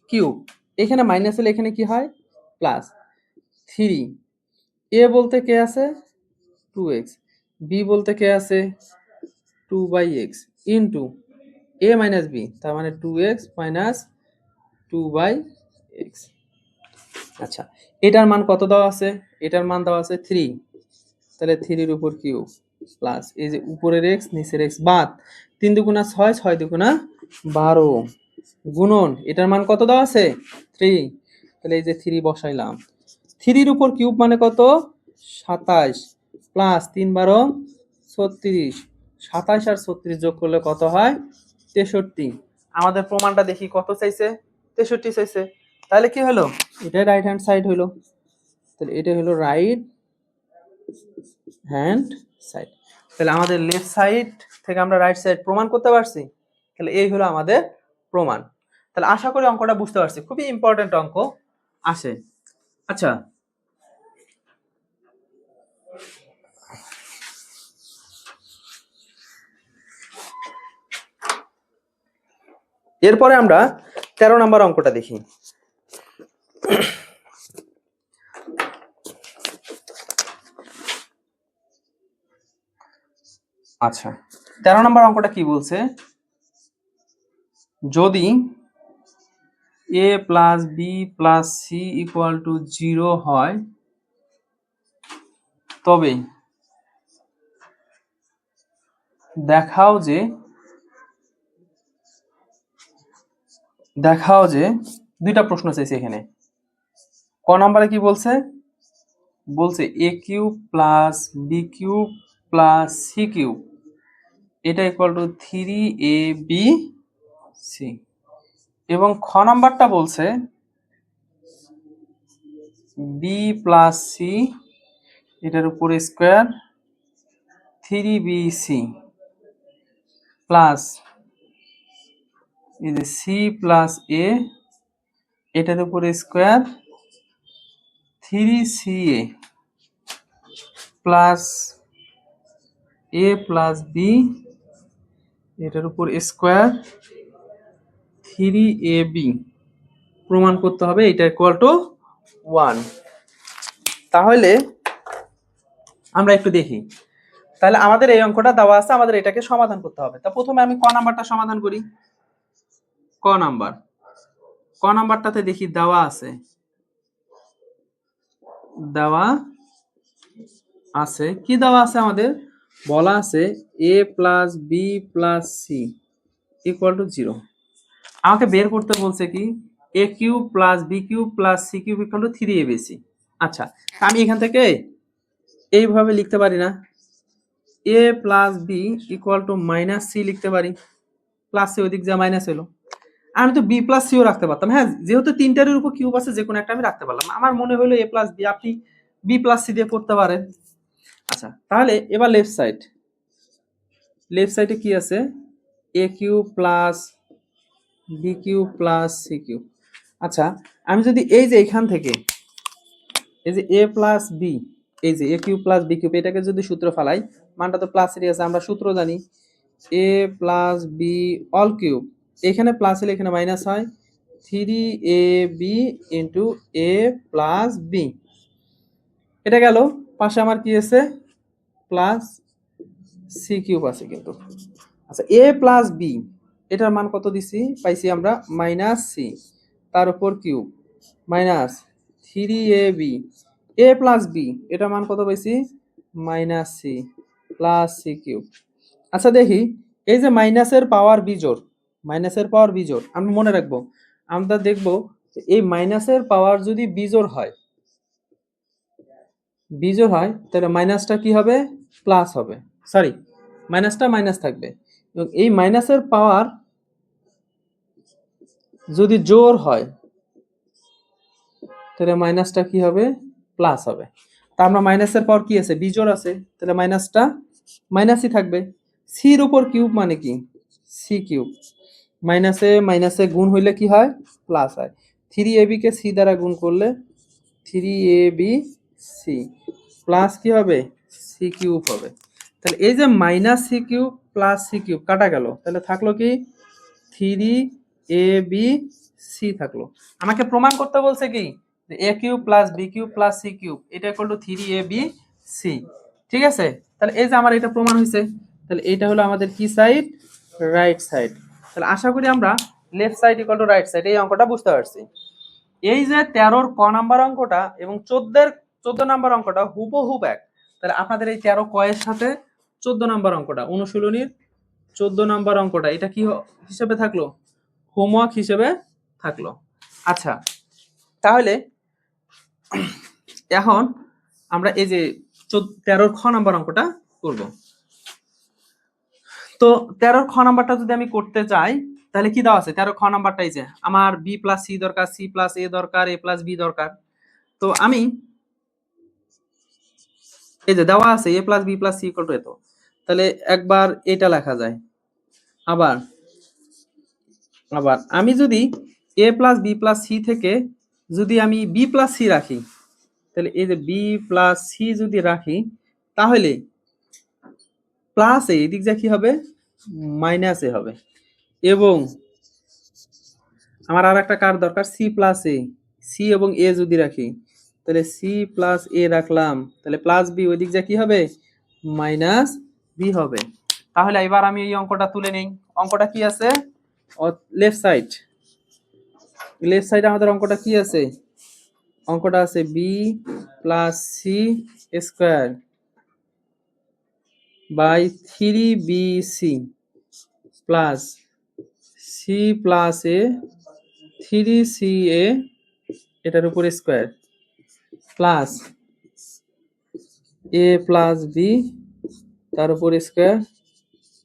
কিউব, এখানে মাইনাস হলে এখানে কি হয়? প্লাস 3। a বলতে কে আছে? 2x, b বলতে কে আছে? 2/x into a minus b তার মানে 2x মাইনাস 2/x। আচ্ছা, এটার মান কত দেওয়া আছে? এটার মান দেওয়া আছে 3। তাহলে 3 এর উপর কিউব প্লাস এই যে উপরের x নিচের x বাদ 3 দুগুণা 6, 6 দুগুণা 12 গুণন এটার মান কত দেওয়া আছে? 3। তাহলে এই যে 3 বসাইলাম। 3 এর উপর কিউব মানে কত? 27 প্লাস 3 12 36, 27 আর 36 যোগ করলে কত হয় 63। আমাদের প্রমাণটা দেখি কত চাইছে, 63 চাইছে। তাহলে কি হলো, এটাই রাইট হ্যান্ড সাইড হলো। তাহলে এটা হলো রাইট হ্যান্ড সাইড। তাহলে আমাদের লেফট সাইড থেকে আমরা রাইট সাইড প্রমাণ করতে পারছি। তাহলে এই হলো আমাদের প্রমাণ। তাহলে আশা করি অঙ্কটা বুঝতে পারছি, খুবই ইম্পর্টেন্ট অঙ্ক আসে। আচ্ছা, এরপরে আমরা 13 নম্বর অঙ্কটা দেখি। আচ্ছা, 13 নম্বর অঙ্কটা কি বলছে, যদি a plus B plus C equal to 0 হয় তবে দেখাও যে দুইটা প্রশ্ন চাইছে এখানে। ক নম্বরে কি বলছে, বলছে a cube plus B cube plus C cube এটা ইকুয়াল টু 3abc, এবং খ নাম্বারটা বলছে বি প্লাস সি এটার উপরে স্কোয়ার 3bc প্লাস এই যে সি প্লাস এ এটার উপরে square 3ca plus A plus B এটার উপর স্কোয়ার 3ab প্রমাণ করতে হবে এটা ইকুয়াল টু 1। তাহলে আমরা একটু দেখি, তাহলে আমাদের এই অঙ্কটা দেওয়া আছে, আমাদের এটাকে সমাধান করতে হবে। তা প্রথমে আমি ক নাম্বারটা সমাধান করি। ক নাম্বারটাতে দেখি দেওয়া আছে কি দেওয়া আছে, আমাদের বলা আছে a plus B plus C equal to 0। আমাকে বের করতে বলছে কি a cube plus B cube plus C cube equal to 3abc। আচ্ছা, আমি এখান থেকে এইভাবে লিখতে পারি না, a plus B equal to minus C লিখতে পারি, প্লাস সি ওইদিক যা মাইনাস হলো। আমি তো বি প্লাস সিও রাখতে পারতাম, হ্যাঁ, যেহেতু তিনটার উপর কিউব আছে যে কোনো একটা আমি রাখতে পারলাম। আমার মনে হলো a প্লাস বি, আপনি বি প্লাস সি দিয়ে করতে পারেন। আচ্ছা, তাহলে এবার লেফট সাইডে কি আছে, a cube plus B cube plus C cube. আচ্ছা, আমি যদি এই যে এখান থেকে এই যে a প্লাস বি, এই যে a cube plus B cube এটাকে যদি সূত্র ফেলাই, মানটা তো প্লাসেরই আছে, আমরা সূত্র জানি a plus B all cube, এখানে প্লাস হলে এখানে মাইনাস হয় 3ab into a plus B. এটা গেল, পাশে আমার কি আছে প্লাস সি কিউব আছে কিন্তু। আচ্ছা, a প্লাস বি এটার মান কত দিছি, পাইছি আমরা মাইনাস সি, তার উপর cube minus 3ab, a plus B এটার মান কত পাইছি minus C plus C cube. আচ্ছা দেখি, এই যে মাইনাসের পাওয়ার বিজোড় আমরা মনে রাখবো, আমরা দেখবো এই মাইনাসের পাওয়ার যদি বিজোড় হয় তাহলে মাইনাসটা কি হবে প্লাস হবে, সরি মাইনাসটা মাইনাস থাকবে, এবং এই মাইনাসের পাওয়ার যদি জোড় হয় তাহলে মাইনাসটা কি হবে প্লাস হবে। তা আমরা মাইনাসের পাওয়ার কি আছে বিজোড় আছে, তাহলে মাইনাসটা মাইনাসই থাকবে। সির উপর কিউব মানে কি সি কিউব, মাইনাসে গুণ হইলে কি হয় প্লাস হয়। 3ab কে সি দ্বারা গুণ করলে 3abc প্লাস কি হবে সি কিউব হবে। তাহলে এই যে minus C cube plus C cube কাটা গেল, তাহলে থাকলো কি 3abc থাকলো। আমাকে প্রমাণ করতে বলছে কি a cube plus B cube plus C cube এটা ইকুয়াল টু 3abc। ঠিক আছে, তাহলে এই যে আমার এটা প্রমাণ হয়েছে, তাহলে এটা হলো আমাদের কি সাইড রাইট সাইড। তাহলে আশা করি আমরা left side equal to right side এই অঙ্কটা বুঝতে পারছি। এই যে 13 ক নাম্বার অঙ্কটা এবং 14 নাম্বার অঙ্কটা হুবহুব এক। তাহলে আপনাদের এই 13 ক এর সাথে 14 নাম্বার অঙ্কটা অনুশীলনীর 14 নাম্বার অঙ্কটা এটা কি হিসেবে থাকলো হোমওয়ার্ক হিসেবে থাকলো। আচ্ছা, তাহলে এখন আমরা এই যে 13 খ নাম্বার অঙ্কটা করব। তো 13 খ নাম্বারটা যদি আমি করতে চাই তাহলে কি দেওয়া আছে? 13 খ নাম্বারটা এই যে আমার বি প্লাস সি দরকার, সি প্লাস এ দরকার, এ প্লাস বি দরকার। তো আমি এই যে দেওয়া আছে A plus B plus C equal to এত, তাহলে একবার এটা লেখা যায়। আবার আবার আমি যদি এ প্লাস বি প্লাস সি থেকে যদি আমি বি প্লাস সি রাখি, তাহলে এই যে বি প্লাস সি যদি রাখি, তাহলে প্লাস এ এদিক যা কি হবে? মাইনাস এ হবে। এবং আমার আর একটা কার দরকার? সি প্লাস এ। সি এবং এ যদি রাখি, তাহলে সি প্লাস এ রাখলাম, তাহলে প্লাস বি ওই দিক যা কি হবে? মাইনাস বি হবে। তাহলে এবার আমি এই অঙ্কটা তুলে নেই। অঙ্কটা কি আছে? লেফট সাইড, লেফট সাইডে আমাদের অঙ্কটা কি আছে? অঙ্কটা আছে B plus C square by 3bc plus C plus A 3ca এটার উপরে square plus A plus B তার উপর স্কোয়ার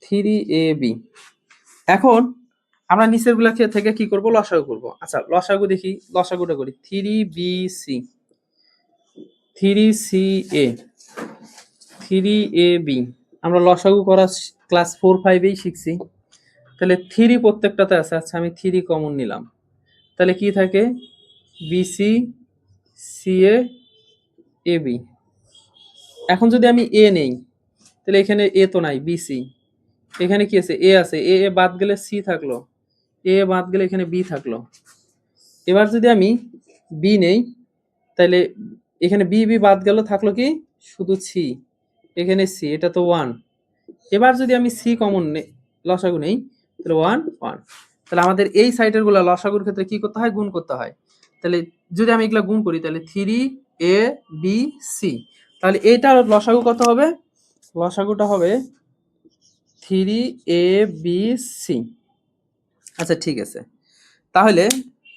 3ab। এখন আমরা নিচের গুলা থেকে কি করব? লসাগু করব। আচ্ছা লসাগু দেখি, লসাগুটা করি। 3bc 3ca 3ab আমরা লসাগু করা ক্লাস 4-5 শিখছি। তাহলে 3 প্রত্যেকটাতে আছে। আচ্ছা আমি 3 কমন নিলাম, তাহলে কি থাকে? BC CA AB. এখন যদি আমি এ নেই, তাহলে এখানে এ তো নাই, বিসি। এখানে কি আছে? এ আছে। এ এ বাদ গেলে সি থাকলো, এ বাদ গেলে এখানে বি থাকলো। এবার যদি আমি বি নেই, তাহলে এখানে বি বি বাদ গেল, থাকলো কি? শুধু সি। এখানে সি, এটা তো 1। এবার যদি আমি সি কমন লসাগু নেই, তাহলে 1 1। তাহলে আমাদের এই সাইডের গুলা লসাগুর ক্ষেত্রে কি করতে হয়? গুণ করতে হয়। তাহলে যদি আমি এগুলা গুণ করি, তাহলে 3abc, তাহলে এইটার লসাগু কত হবে? লসাগুটা হবে 3abc। আচ্ছা ঠিক আছে, তাহলে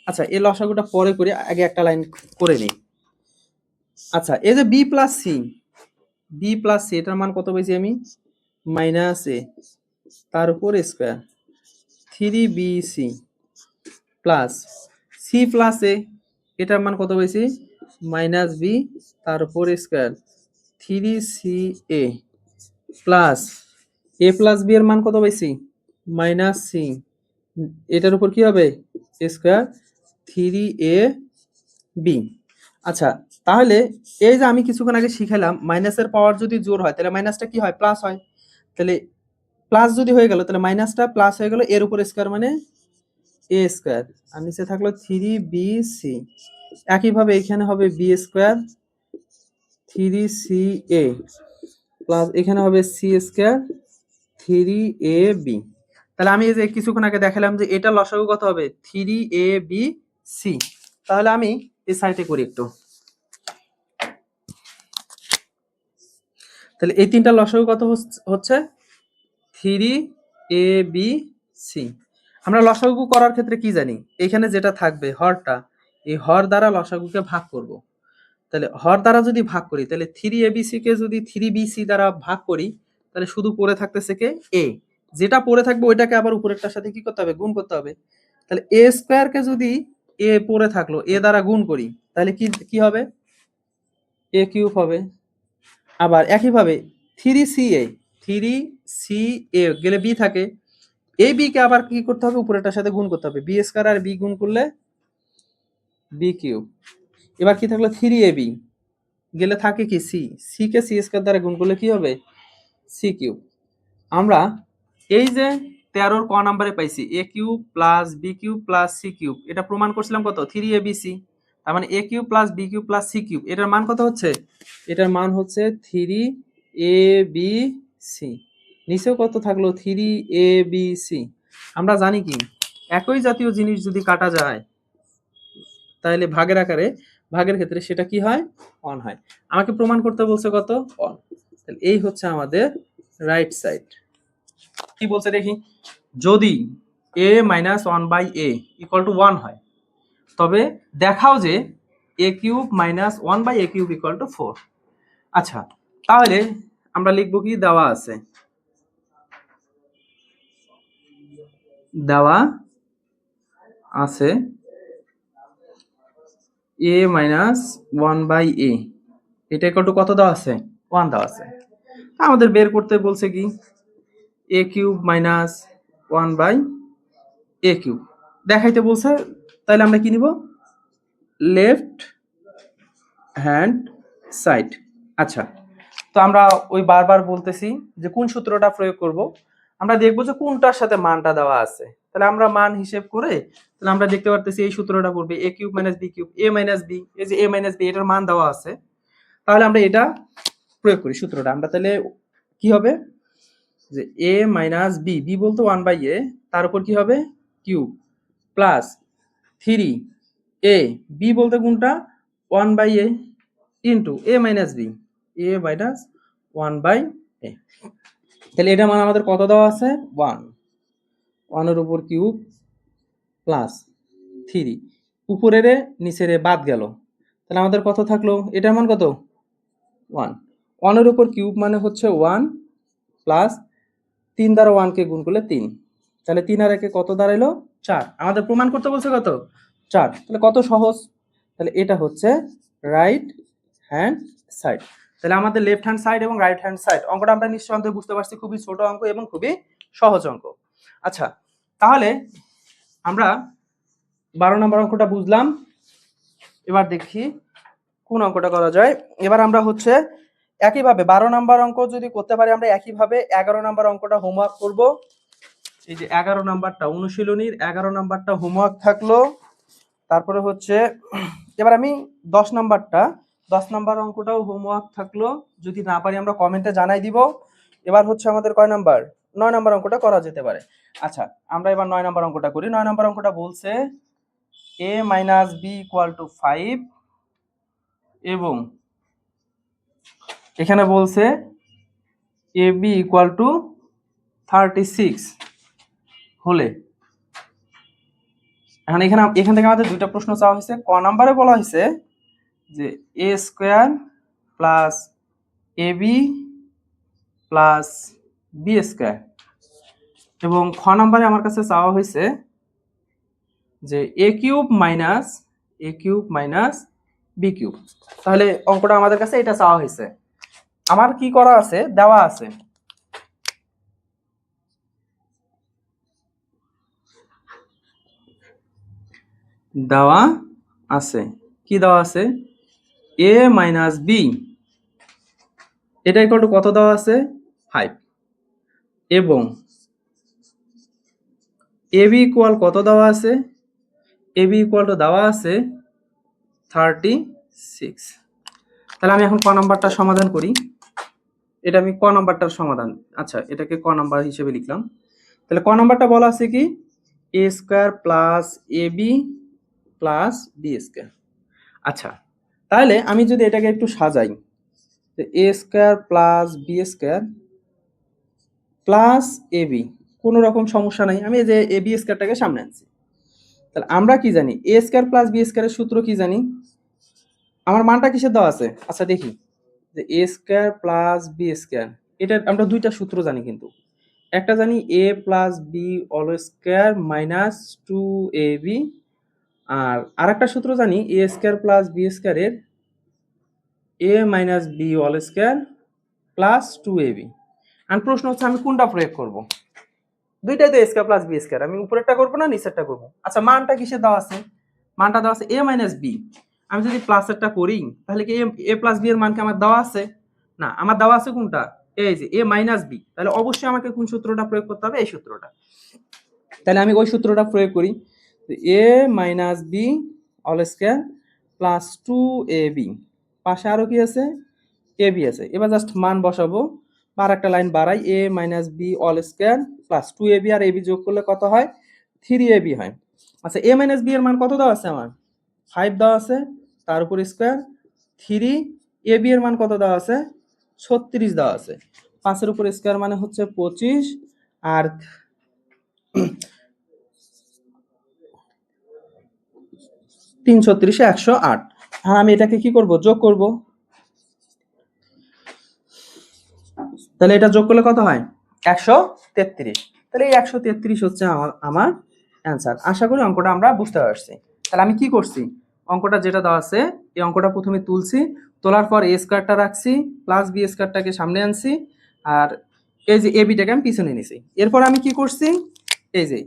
আচ্ছা এই লসাগুটা পরে করি, আগে একটা লাইন করে নিই। আচ্ছা এই যে B plus C, B plus C এটার মান কত পেয়েছি আমি? মাইনাস এ তার উপর square 3bc plus C plus A এটার মান কত পেয়েছি? মাইনাস বি তার উপর square 3ca plus A plus B এর মান কত পেয়েছি? মাইনাস সি, এটার উপর কি হবে? Square 3ab। আচ্ছা তাহলে এই যে আমি কিছুক্ষণ আগে শিখালাম, মাইনাসের পাওয়ার যদি জোর হয় তাহলে মাইনাসটা কি হয়? প্লাস হয়। তাহলে প্লাস যদি হয়ে গেল, তাহলে মাইনাসটা প্লাস হয়ে গেল, এর উপর স্কোয়ার মানে এ স্কোয়ার, আর নিচে থাকলো 3bc। একইভাবে এখানে হবে বি স্কোয়ার 3ca প্লাস এখানে হবে সি স্কোয়ার 3ab। তাহলে আমি এই যে কিছুক্ষণ আগে দেখালাম যে এটা লসাগু কত হবে? 3abc। তাহলে আমি এই সাইডে করি একটু। তাহলে এই তিনটা লসাগু কত হচ্ছে? 3abc। আমরা লসাগু করার ক্ষেত্রে কি জানি? এখানে যেটা থাকবে হরটা, এই হর দ্বারা লসাগুকে ভাগ করব। তাহলে হর দ্বারা যদি ভাগ করি, তাহলে 3abc কে যদি 3bc দ্বারা ভাগ করি, তাহলে শুধু পড়ে থাকতেছে কে? এ। যেটা পড়ে থাকবে ওইটাকে আবার উপরেরটার সাথে কি করতে হবে? গুণ করতে হবে। তাহলে এ স্কোয়ার কে যদি এ পড়ে থাকলো এ দ্বারা গুণ করি, তাহলে কি কি হবে? এ কিউব হবে। আবার একইভাবে 3ca 3ca গেলে বি থাকে, এই বি কে আবার কি করতে হবে? উপরেরটার সাথে গুণ করতে হবে। বি স্কোয়ার আর বি গুণ করলে বি কিউব। এবার কি থাকলো? 3ab গেলে থাকে কি? সি। সি কে সি স্কোয়ার দ্বারা গুণ করলে কি হবে? C cube. আমরা এই যে 13 ক নাম্বারে পাইছি A cube plus B cube plus C cube, এটা প্রমাণ করছিলাম কত? 3abc। তার মানে A cube plus B cube plus C cube, এটার মান কত হচ্ছে? এটার মান হচ্ছে 3abc। নিচেও কত থাকলো? 3abc। আমরা জানি কি, একই জাতীয় জিনিস যদি কাটা যায় তাহলে ভাগের আকারে, ভাগের ক্ষেত্রে সেটা কি হয়? 1 হয়। আমাকে প্রমাণ করতে বলছে কত? 1। তাহলে এই হচ্ছে আমাদের রাইট সাইড। কি বলছে দেখি? যদি a minus 1/a equal to 1 হয়, তবে দেখাও যে a cube minus 1/a cube equal two 4। আচ্ছা, তাহলে আমরা লিখবো কি, দেওয়া আছে, দেওয়া আছে a মাইনাস ওয়ান বাই এ, এটা ইকুয়াল টু কত দেওয়া আছে, 1 দেওয়া আছে। আমাদের বের করতে বলছে কি A cube minus one by A cube দেখাইতে বলছে, তাহলে আমরা কি নিব, লেফট হ্যান্ড সাইড। আচ্ছা, তো আমরা ওই বারবার বলতেছি যে কোন সূত্রটা প্রয়োগ করব, আমরা দেখবো যে কোনটার সাথে মানটা দেওয়া আছে, তাহলে আমরা মান হিসেব করে তাহলে আমরা দেখতে পারতেছি এই সূত্রটা পড়বে এ cube minus B cube, a minus B, এই যে এ মাইনাস বি এটার মান দেওয়া আছে, তাহলে আমরা এটা প্রয়োগ করি সূত্রটা। আমরা তাহলে কি হবে যে এ মাইনাস বি, বি বলতে ওয়ান বাই এ, তার উপর কি হবে cube plus three A, B বলতে কোনটা one by A, into A minus B, A minus one by A. তাহলে এটা মানে আমাদের কত দেওয়া আছে, ওয়ান, ওয়ানের উপর কিউব প্লাস থ্রি, উপরের নিচের বাদ গেল, তাহলে আমাদের কত থাকলো, এটার মান কত, ওয়ান, ওয়ানের উপর কিউব মানে হচ্ছে ওয়ান প্লাস তিন দ্বারা ওয়ানকে গুণ করলে তিন, তাহলে তিন আর একে কত দাঁড়াইলো, চার। আমাদের প্রমাণ করতে বলছে কত, চার। তাহলে কত সহজ, তাহলে এটা হচ্ছে রাইট হ্যান্ড সাইড। তাহলে আমাদের লেফট হ্যান্ড সাইড এবং রাইট হ্যান্ড সাইড অঙ্কটা আমরা নিশ্চয়ই বুঝতে পারছি, খুবই ছোট অঙ্ক এবং খুবই সহজ অঙ্ক। আচ্ছা, তাহলে আমরা 12 নম্বর অঙ্কটা বুঝলাম, এবার দেখি কোন অঙ্কটা করা যায়। এবার আমরা হচ্ছে একইভাবে 12 নম্বর অঙ্ক যদি করতে পারি, আমরা একইভাবে 11 নম্বর অঙ্কটা হোমওয়ার্ক করব। এই যে 11 নাম্বারটা অনুশীলনীর 11 নাম্বারটা হোমওয়ার্ক থাকলো। তারপরে হচ্ছে এবার আমি 10 নাম্বার অঙ্কটাও হোমওয়ার্ক থাকলো, যদি না পারি আমরা কমেন্টে জানাই দিব। এবার হচ্ছে আমাদের কয় নাম্বার, 9 নাম্বার অঙ্কটা করা যেতে পারে। আচ্ছা, আমরা এবার 9 নাম্বার অঙ্কটা করি। 9 নাম্বার অঙ্কটা বলছে a minus B equal to 5 এবং এখানে বলছে এ বি ইকুয়াল টু 36 হলে, এখন এখান থেকে আমাদের দুইটা প্রশ্ন চাওয়া হয়েছে। ক নাম্বারে বলা হয়েছে যে a square plus A B plus b square, এবং খ নাম্বারে আমার কাছে চাওয়া হয়েছে যে A cube minus B cube. তাহলে অঙ্কটা আমাদের কাছে এটা চাওয়া হয়েছে। আমার কি করা আছে, দেওয়া আছে কি দেওয়া আছে, এ মাইনাস বি, এটা ইকুয়াল টু কত দেওয়া আছে, 5, এবং এ বি ইকুয়াল কত দেওয়া আছে, এ বি ইকুয়াল টু দেওয়া আছে 36। তাহলে আমি এখন ক নাম্বারটা সমাধান করি। এটা আমি ক নাম্বারটার সমাধান, আচ্ছা এটাকে ক নাম্বার হিসেবে লিখলাম। তাহলে ক নাম্বারটা বলা আছে কি a square plus A B plus b square. আচ্ছা, তাহলে আমি যদি এটাকে একটু সাজাই, a square plus b square plus A b, কোনো রকম সমস্যা নাই, আমি এই যে এ বি স্কোয়ারটাকে সামনে আনছি। তাহলে আমরা কি জানি, এ স্কোয়ার প্লাস বি স্কোয়ারের সূত্র কি জানি, আমার মানটা কিসের দেওয়া আছে, আচ্ছা দেখি যে a square plus b square, এটা আমরা দুইটা সূত্র জানি, কিন্তু একটা জানি a plus B all square minus two a b, আর আরেকটা সূত্র জানি এ স্কোয়ার প্লাস বি স্কোয়ারের a minus B all square plus two a b. আর প্রশ্ন হচ্ছে আমি কোনটা প্রয়োগ করব, দুইটাই তো a square plus b square, আমি উপরেরটা করবো না নিচেরটা করবো। আচ্ছা, মানটা কিসের দেওয়া আছে, মানটা দেওয়া আছে এ মাইনাস বি। আমি যদি প্লাসেরটা করি তাহলে কি এ প্লাস বি এর মানকে আমার দেওয়া আছে, না আমার দেওয়া আছে কোনটা, এই যে এ মাইনাস বি। তাহলে অবশ্যই আমাকে কোন সূত্রটা প্রয়োগ করতে হবে, এই সূত্রটা। তাহলে আমি ওই সূত্রটা প্রয়োগ করি, a minus B all square plus two a b, পাশে আরো কি আছে, এ বি আছে। এবার জাস্ট মান বসাবো, আর একটা লাইন বাড়াই, a minus B all square plus two a b আর এ বি যোগ করলে কত হয়, থ্রি এ বি হয়। আচ্ছা, এ মাইনাস বি এর মান কত দেওয়া আছে, আমার 5 দেওয়া আছে, তার উপর স্কোয়ার থ্রি, এ বি এর মান কত দেওয়া আছে, 36 দেওয়া আছে, 5-এর উপর স্কোয়ার মানে হচ্ছে 25, আর 3 36 108। আর আমি এটাকে কি করব, যোগ করব, তাহলে এটা যোগ করলে কত হয় 133। তাহলে এই 133 হচ্ছে আমার অ্যান্সার। আশা করি অঙ্কটা আমরা বুঝতে পারছি। তাহলে আমি কি করছি, অঙ্কটা যেটা দেওয়া আছে এই অঙ্কটা প্রথমে তুলছি, তোলার পর এ স্কয়ারটা রাখছি, প্লাস বি স্কয়ারটাকে সামনে আনছি, আর এই যে এ বিটাকে আমি পিছনে নিছি। এরপর আমি কি করছি, এই যে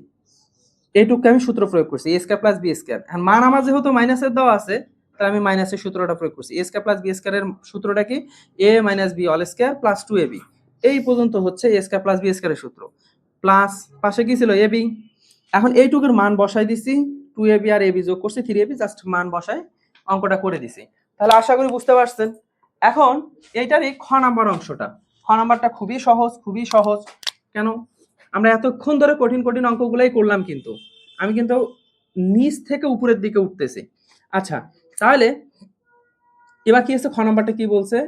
এইটুকু আমি সূত্র প্রয়োগ করছি, a square plus B square. এখন মান আমার যেহেতু মাইনাসের দেওয়া আছে, তাহলে আমি মাইনাসের সূত্রটা প্রয়োগ করছি। এ স্কয়ার প্লাস বি স্কয়ারের সূত্রটা কি, এ minus B all square plus 2ab। এই পর্যন্ত হচ্ছে এ স্কয়ার প্লাস বি স্কয়ারের সূত্র। প্লাস পাশে কি ছিল এবি, এখন এইটুকুর মান বসাই দিছি, 2ab আর ab যোগ করছি 3ab, জাস্ট মান বসাই অঙ্কটা করে দিছি। তাহলে আশা করি বুঝতে পারছেন। এখন এইটারই খ নাম্বার অংশটা, খ নাম্বারটা খুবই সহজ, খুবই সহজ। কেন, আমরা এতক্ষণ ধরে কঠিন কঠিন অঙ্কগুলাই করলাম, কিন্তু আমি কিন্তু নিচ থেকে উপরের দিকে উঠতেছি। আচ্ছা, তাহলে এবার কি হচ্ছে, খ নাম্বারটা কি বলছে,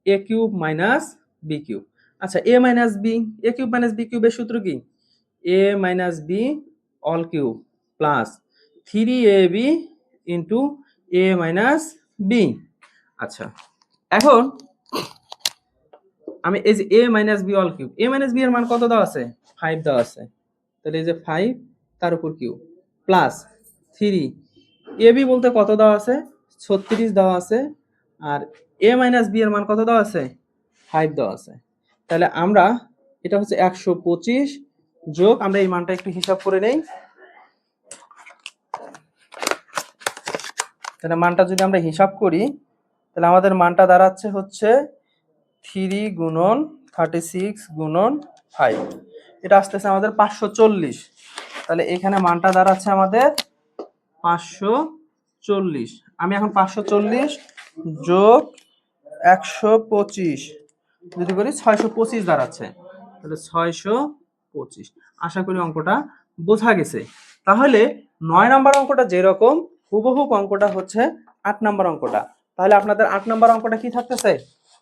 a cube minus B cube. আচ্ছা, a minus B, a cube minus B কিউবের সূত্র কি, এ minus B all cube plus 3ab into এ মাইনাস বি। আচ্ছা, এখন আমি এই যে এ minus B all cube, a minus b এর মান কত দেওয়া আছে, 5 দেওয়া আছে। তাহলে এই যে 5 তার উপর কিউব প্লাস 3, এ বি বলতে কত দেওয়া আছে, 36 দেওয়া আছে, আর এ মাইনাস বি এর মান কত দেওয়া আছে, 5 দেওয়া আছে। তাহলে আমরা এটা হচ্ছে 125 যোগ, আমরা এই মানটা একটু হিসাব করে নেই। তাহলে মানটা যদি আমরা হিসাব করি, তাহলে আমাদের মানটা দাঁড়াচ্ছে হচ্ছে 3 গুণন 36 গুণন 5, এটা আসতেছে আমাদের 540। তাহলে এখানে মানটা দাঁড়াচ্ছে আমাদের 540। আমি এখন 540 যোগ 125 যদি করি 625 দাঁড়াচ্ছে। তাহলে 625। আশা করি অঙ্কটা বোঝা গেছে। তাহলে 9 নাম্বার অঙ্কটা যেরকম হুবহু অঙ্কটা হচ্ছে 8 নাম্বার অঙ্কটা। তাহলে আপনাদের 8 নাম্বার অঙ্কটা কি থাকতেছে,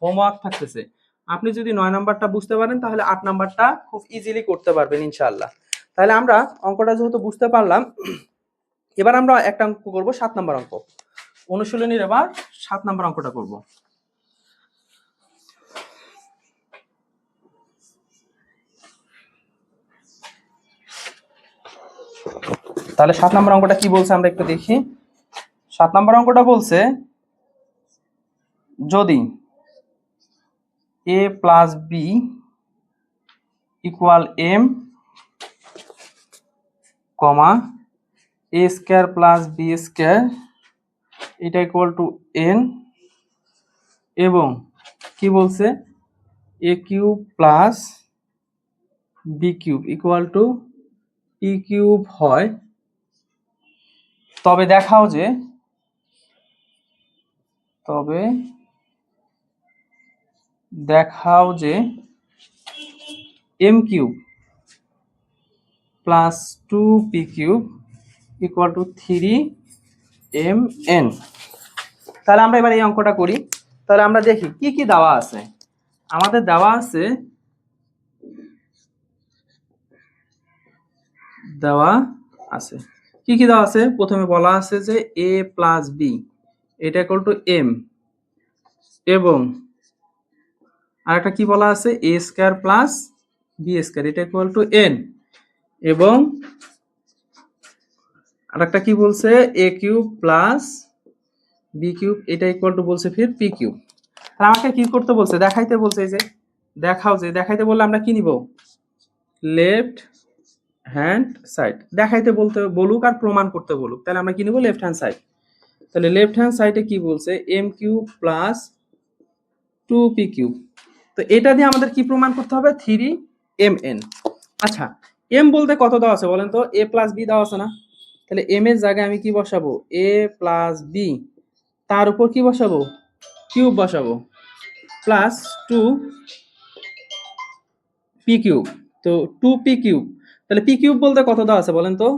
হোমওয়ার্ক থাকতেছে। আপনি যদি 9 নাম্বারটা বুঝতে পারেন, তাহলে 8 নাম্বারটা খুব ইজিলি করতে পারবেন ইনশাআল্লাহ। তাহলে আমরা অঙ্কটা যেহেতু বুঝতে পারলাম, এবার আমরা একটা অঙ্ক করব, 7 নাম্বার অঙ্ক অনুশীলনীর। এবার 7 নাম্বার অঙ্কটা করব। তাহলে 7 নাম্বার অঙ্কটা কি বলছে আমরা একটু দেখি। 7 নাম্বার অঙ্কটা বলছে, যদি a plus B equal m comma a square plus B square এটা ইকুয়াল টু এন, এবং কি বলছে a cube plus B cube equal to p cube হয়, তবে দেখাও যে m cube plus 2p cube equal to 3mn। তাহলে আমরা এবার এই অঙ্কটা করি। তাহলে আমরা দেখি কি কি দেওয়া আছে। আমাদের দেওয়া আছে কি কি দেওয়া আছে, প্রথমে বলা আছে যে a প্লাস বি এটা ইকুয়াল টু এম, এবং আরেকটা কি বলা আছে এ স্কয়ার প্লাস বি স্কয়ার এটা ইকুয়াল টু এন, এবং আরেকটা কি বলছে a cube plus B cube এটা ইকুয়াল টু বলছে ফির পি কিউব। আর আমাকে কি করতে বলছে, দেখাইতে বলছে, যে দেখাও, যে দেখাইতে বললে আমরা কি নিব, লেফট হ্যান্ড সাইড। দেখাইতে বলতে বলুক আর প্রমাণ করতে বলুক, তাহলে আমরা কি নিব, লেফট হ্যান্ড সাইড। তাহলে লেফট হ্যান্ড সাইডে কি বলছে M cube plus 2p cube. তো এটা দিয়ে আমাদের কি প্রমাণ করতে হবে, 3mn। আচ্ছা, এম বলতে কত দেওয়া আছে বলেন তো, a প্লাস বি দেওয়া আছে না, তাহলে এম এর জায়গায় আমি কি বসাবো, a প্লাস বি, তার উপর কি বসাবো, কিউব বসাবো, প্লাস 2p কিউব। তো 2p কিউব, তাহলে p কিউব বলতে কত দেওয়া আছে বলেন তো,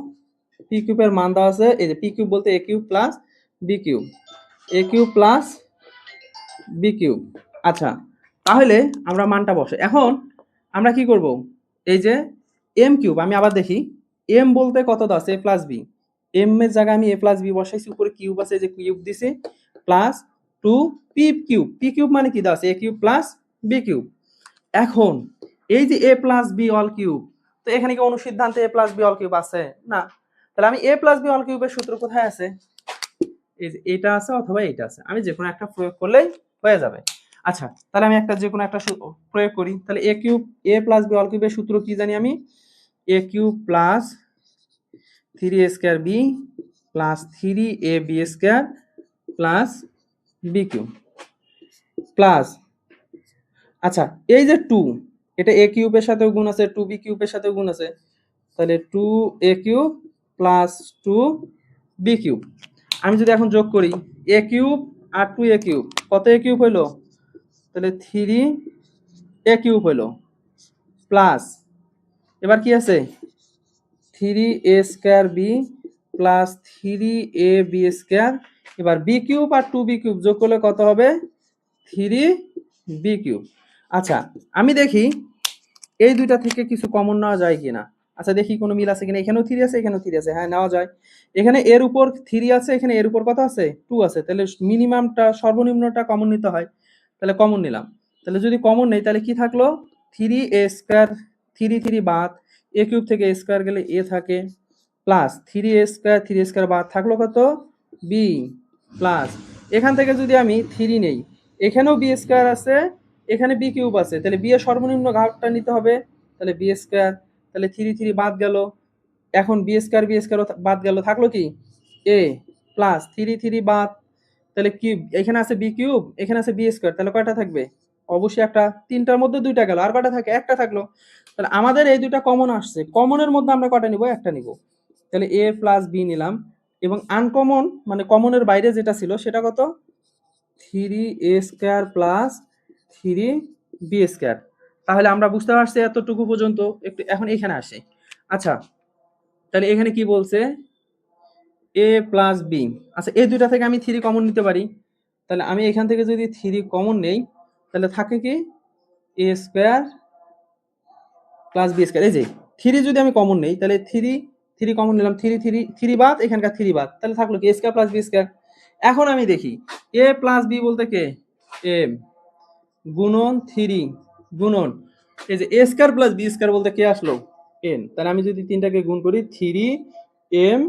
p কিউবের মান দেওয়া আছে, এই যে p কিউব বলতে a cube plus b cube, a cube plus b cube. আচ্ছা, তাহলে আমরা মানটা বসে, এখন আমরা কি করব, এই যে এম কিউব, আমি আবার দেখি এম বলতে কত দেওয়া আছে, a প্লাস বি, এম এর জায়গায় আমি a প্লাস বি বসাইছি, উপরে কিউব আছে, যে কিউব দিছি, plus 2p cube, p cube মানে কি দেওয়া আছে, a cube plus b cube. এখন এই যে এ প্লাস বি অল কিউব, তো এখানে কি অনুসিদ্ধান্তে এ প্লাস বি অল কিউব আছে না? তাহলে আমি এ প্লাস বি অল কিউবের সূত্র কোথায় আছে? এই যে এটা আছে অথবা এটা আছে, আমি যে কোনো একটা প্রয়োগ করলেই হয়ে যাবে। আচ্ছা, তাহলে আমি একটা যে কোনো একটা প্রয়োগ করি। তাহলে a cube a plus B all কিউবের সূত্র কি জানি আমি? A cube plus 3a square B plus 3ab square plus B cube plus, আচ্ছা এই যে 2, এটা এ কিউবের সাথেও গুণ আছে, 2b কিউবের সাথেও গুণ আছে, তাহলে 2a cube plus 2b cube. আমি যদি এখন যোগ করি a কিউব আর 2a কিউব, কত a কিউব হইলো? তাহলে 3a কিউব হইলো প্লাস, এবার কি আছে 3a square b plus 3ab square, এবার b কিউব আর 2b কিউব যোগ করলে কত হবে? 3b cube. আচ্ছা আমি দেখি এই দুইটা থেকে কিছু কমন নেওয়া যায় কিনা। আচ্ছা দেখি কোনো মিল আছে কিনা। এখানেও 3 আছে, এখানেও 3 আছে, হ্যাঁ নেওয়া যায়। এখানে এর উপর 3 আছে, এখানে এর উপর কত আছে? 2 আছে, তাহলে মিনিমামটা সর্বনিম্নটা কমন নিতে হয়, তাহলে কমন নিলাম। তাহলে যদি কমন নেই তাহলে কি থাকলো? 3a স্কয়ার, 3 বাদ, a কিউব থেকে a স্কয়ার গেলে a থাকে, plus 3a square, 3a square বাদ থাকলো কত? b, প্লাস এখান থেকে যদি আমি 3 নেই, এখানেও b স্কয়ার আছে, এখানে b কিউব আছে, তাহলে b এর সর্বনিম্ন ঘাতটা নিতে হবে, তাহলে b স্কয়ার, তাহলে 3 বাদ গেল, এখন b স্কয়ার বাদ গেল, থাকলো কি? a, প্লাস 3 বাদ, তাহলে কিউব, এখানে আছে b কিউব, এখানে আছে b স্কয়ার, তাহলে কয়টা থাকবে? অবশ্যই একটা, তিনটার মধ্যে দুইটা গেল, আর কয়টা থাকে? একটা থাকলো। তাহলে আমাদের এই দুইটা কমন আসছে, কমনের মধ্যে আমরা কয়টা নিব? একটা নিব, তাহলে a প্লাস b নিলাম, এবং আনকমন মানে কমনের বাইরে যেটা ছিল সেটা কত? 3a square plus 3b square. তাহলে আমরা বুঝতে পারছি এতটুকু পর্যন্ত। একটু এখন এখানে আসে। আচ্ছা তাহলে এখানে কি বলছে? a plus b। আচ্ছা এই দুইটা থেকে আমি 3 কমন নিতে পারি, তাহলে আমি এখান থেকে যদি 3 কমন নেই তাহলে থাকে কি? a square plus b square. এই যে 3 যদি আমি কমন নেই তাহলে 3 কমন নিলাম, 3 বাদ, এখানকার 3 বাদ, তাহলে থাকলো কি? a square plus b square. এখন আমি দেখি a প্লাস b বলতে কে? m গুণন 3 গুণন এই যে a square plus b square বলতে কে আসলো? n। তাহলে আমি যদি তিনটাকে গুণ করি 3m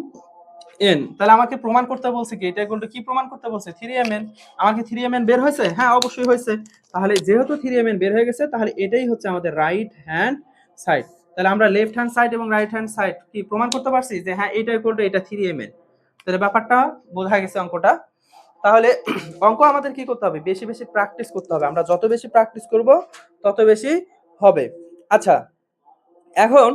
n, তাহলে আমাকে প্রমাণ করতে বলছে কি? এটা ইকুয়াল টু কি প্রমাণ করতে বলছে? 3mn। আমাকে 3mn বের হয়েছে? হ্যাঁ অবশ্যই হয়েছে। তাহলে যেহেতু 3mn বের হয়ে গেছে তাহলে এটাই হচ্ছে আমাদের রাইট হ্যান্ড সাইড। তাহলে আমরা লেফট হ্যান্ড সাইড এবং রাইট হ্যান্ড সাইড কি প্রমাণ করতে পারছি যে হ্যাঁ এটা ইকুয়াল টু এটা 3mn। তাহলে ব্যাপারটা বোঝা গেছে অঙ্কটা। তাহলে অঙ্ক আমাদের কি করতে হবে? বেশি বেশি প্র্যাকটিস করতে হবে। আমরা যত বেশি প্র্যাকটিস করব তত বেশি হবে। আচ্ছা এখন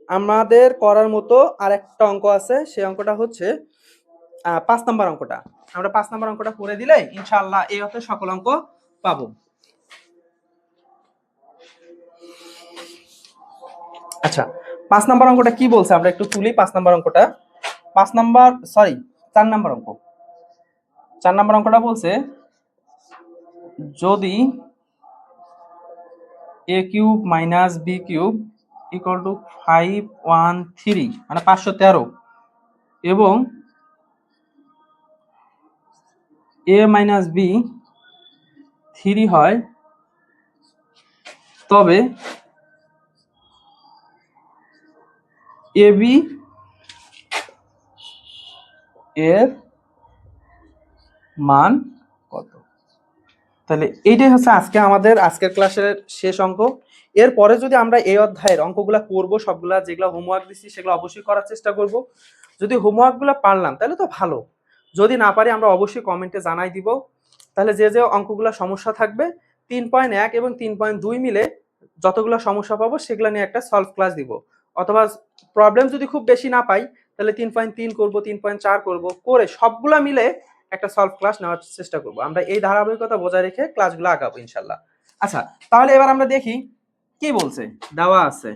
আমাদের করার মতো আরেকটা অঙ্ক আছে, সেই অঙ্কটা হচ্ছে 5 নাম্বার অঙ্কটা। আমরা 5 নাম্বার অঙ্কটা করে দিলে ইনশাআল্লাহ এই অর্থে সকল অঙ্ক পাবো। আচ্ছা 5 নাম্বার অঙ্কটা কি বলছে আমরা একটু তুলি। 5 নাম্বার অঙ্কটা, 4 নাম্বার অঙ্ক। 4 নাম্বার অঙ্কটা বলছে যদি a cube minus b cube equal two 513 মানে 513 এবং a মাইনাস b 3 হয়, তবে ab এর মান কত? তাহলে এইটাই হচ্ছে আজকে আমাদের আজকের ক্লাসের শেষ অঙ্ক। এরপরে যদি আমরা এই অধ্যায়ের অঙ্কগুলা করব, সবগুলা যেগুলো হোমওয়ার্ক দিচ্ছি সেগুলো অবশ্যই করার চেষ্টা করব। যদি হোমওয়ার্কগুলো পারলাম তাহলে তো ভালো, যদি না পারি আমরা অবশ্যই কমেন্টে জানাই দিব। তাহলে যে যে অঙ্কগুলো সমস্যা থাকবে 3.1 এবং 3.2 মিলে যতগুলো সমস্যা পাবো সেগুলো নিয়ে একটা সলভ ক্লাস দিব। অথবা প্রবলেম যদি খুব বেশি না পাই তাহলে 3.3 করব, 3.4 করব, করে সবগুলা মিলে একটা সলভ ক্লাস নেওয়ার চেষ্টা করব। আমরা এই ধারাবাহিকতা বজায় রেখে ক্লাসগুলো আগাবো ইনশাল্লাহ। আচ্ছা তাহলে এবার আমরা দেখি কি বলছে। দেওয়া আছে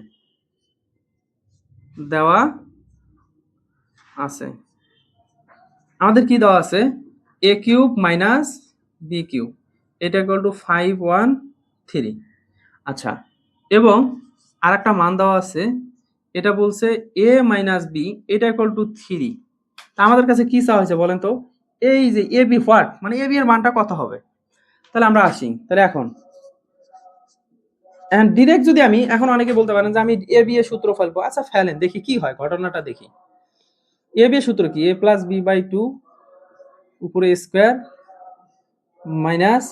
আমাদের কি দেওয়া আছে? a cube minus b cube এটা ইকুয়াল টু 513। আচ্ছা এবং আরেকটা মান দেওয়া আছে, এটা বলছে a মাইনাস b এটা ইকুয়াল টু 3। তা আমাদের কাছে কি চাওয়া হয়েছে বলেন তো? এই যে ab হোয়াট, মানে ab এর মানটা কত হবে? তাহলে আমরা আসি। তাহলে এখন এন্ড ডিরেক্ট যদি আমি এখন অনেকে বলতে পারেন যে আমি এ বি এর সূত্র ফেলবো, আচ্ছা ফেলেন দেখি কি হয়, ঘটনাটা দেখি। এ বি এর সূত্র কি? A plus B by two উপরে square minus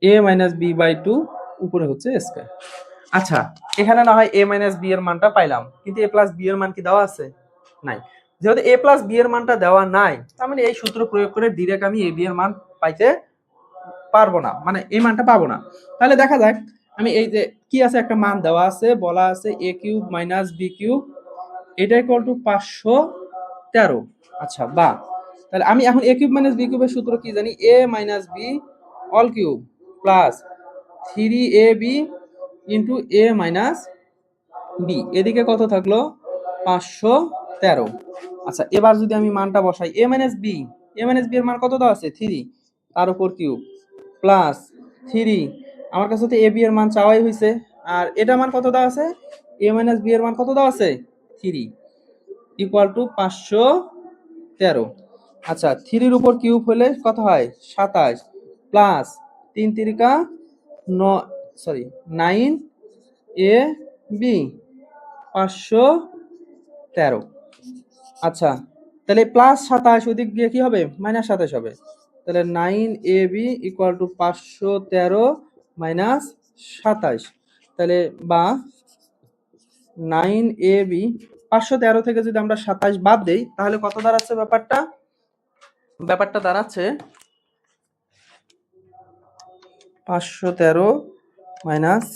A minus B by two উপরে হচ্ছে স্কোয়ার। আচ্ছা এখানে না হয় এ মাইনাস বি এর মানটা পাইলাম, কিন্তু এ প্লাস বি এর মান কি দেওয়া আছে? নাই। যেহেতু এ প্লাস বি এর মানটা দেওয়া নাই, তার মানে এই সূত্র প্রয়োগ করে ডিরেক্ট আমি এ বি এর মান পাইতে পারবো না, মানে এই মানটা পাবো না। তাহলে দেখা যাক, আমি এই যে কি আছে, একটা মান দেওয়া আছে, বলা আছে A cube minus B cube, এটা ইকুয়াল টু 513। আচ্ছা বা তাহলে আমি এখন এ কিউব মাইনাস বি কিউবের সূত্র কি জানি? A minus B all cube plus 3ab into A minus b, এদিকে কত থাকলো? 513। আচ্ছা এবার যদি আমি মানটা বসাই, এ মাইনাস বি এর মান কত দেওয়া আছে? 3, তার উপর কিউব প্লাস 3, আমার কাছে তো এ বি এর মান চাওয়াই হয়েছে, আর এটা মান কত দেওয়া আছে? এ মাইনাস বি এর মান কত দেওয়া আছে? 3 ইকুয়াল টু 513। আচ্ছা 3 উপর কিউব হলে কত হয়? 27 প্লাস 3 তিরিকা 9 এ বি 513। আচ্ছা তাহলে প্লাস 27 ওদিক গিয়ে কি হবে? মাইনাস 27 হবে। তাহলে 9ab ইকুয়াল টু 513 মাইনাস 27। তাহলে বা 9ab 513 থেকে যদি আমরা 27 বাদ দেই, তাহলে কত দাঁড়াচ্ছে ব্যাপারটা? ব্যাপারটা দাঁড়াচ্ছে 513 মাইনাস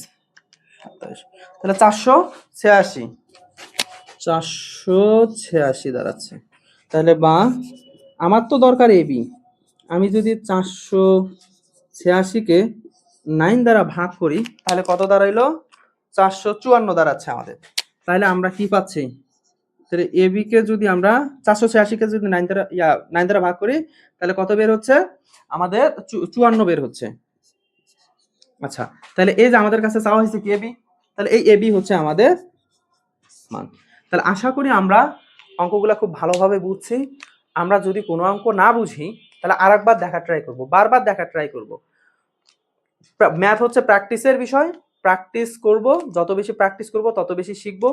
27, তাহলে 486 দাঁড়াচ্ছে। তাহলে বা আমার তো দরকার এবি, আমি যদি 486-কে 9 দ্বারা ভাগ করি, তাহলে কত দাঁড়াইলো? 454 দাঁড়াচ্ছে আমাদের। তাহলে আমরা কি পাচ্ছি? তাহলে এবি কে যদি আমরা 486-কে যদি 9 দ্বারা ভাগ করি, তাহলে কত বের হচ্ছে? আমাদের 54 বের হচ্ছে। আচ্ছা তাহলে এই যে আমাদের কাছে চাওয়া হয়েছে কি এবি, তাহলে এই এবি হচ্ছে আমাদের মান। তাহলে আশা করি আমরা অঙ্কগুলো খুব ভালোভাবে বুঝছি। আমরা যদি কোনো অঙ্ক না বুঝি, তাহলে আরেকবার দেখার ট্রাই করব, বারবার দেখার ট্রাই করব। ম্যাথ হচ্ছে প্র্যাকটিসের বিষয়, প্র্যাকটিস করব, যত বেশি প্র্যাকটিস করব তত বেশি শিখব।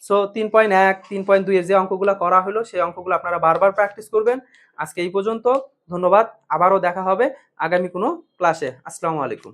সো 3.1 3.2 এর যে অঙ্কগুলো করা হলো, সেই অঙ্কগুলো আপনারা বারবার প্র্যাকটিস করবেন। আজকে এই পর্যন্ত, ধন্যবাদ, আবারও দেখা হবে আগামী কোনো ক্লাসে। আসসালামু আলাইকুম।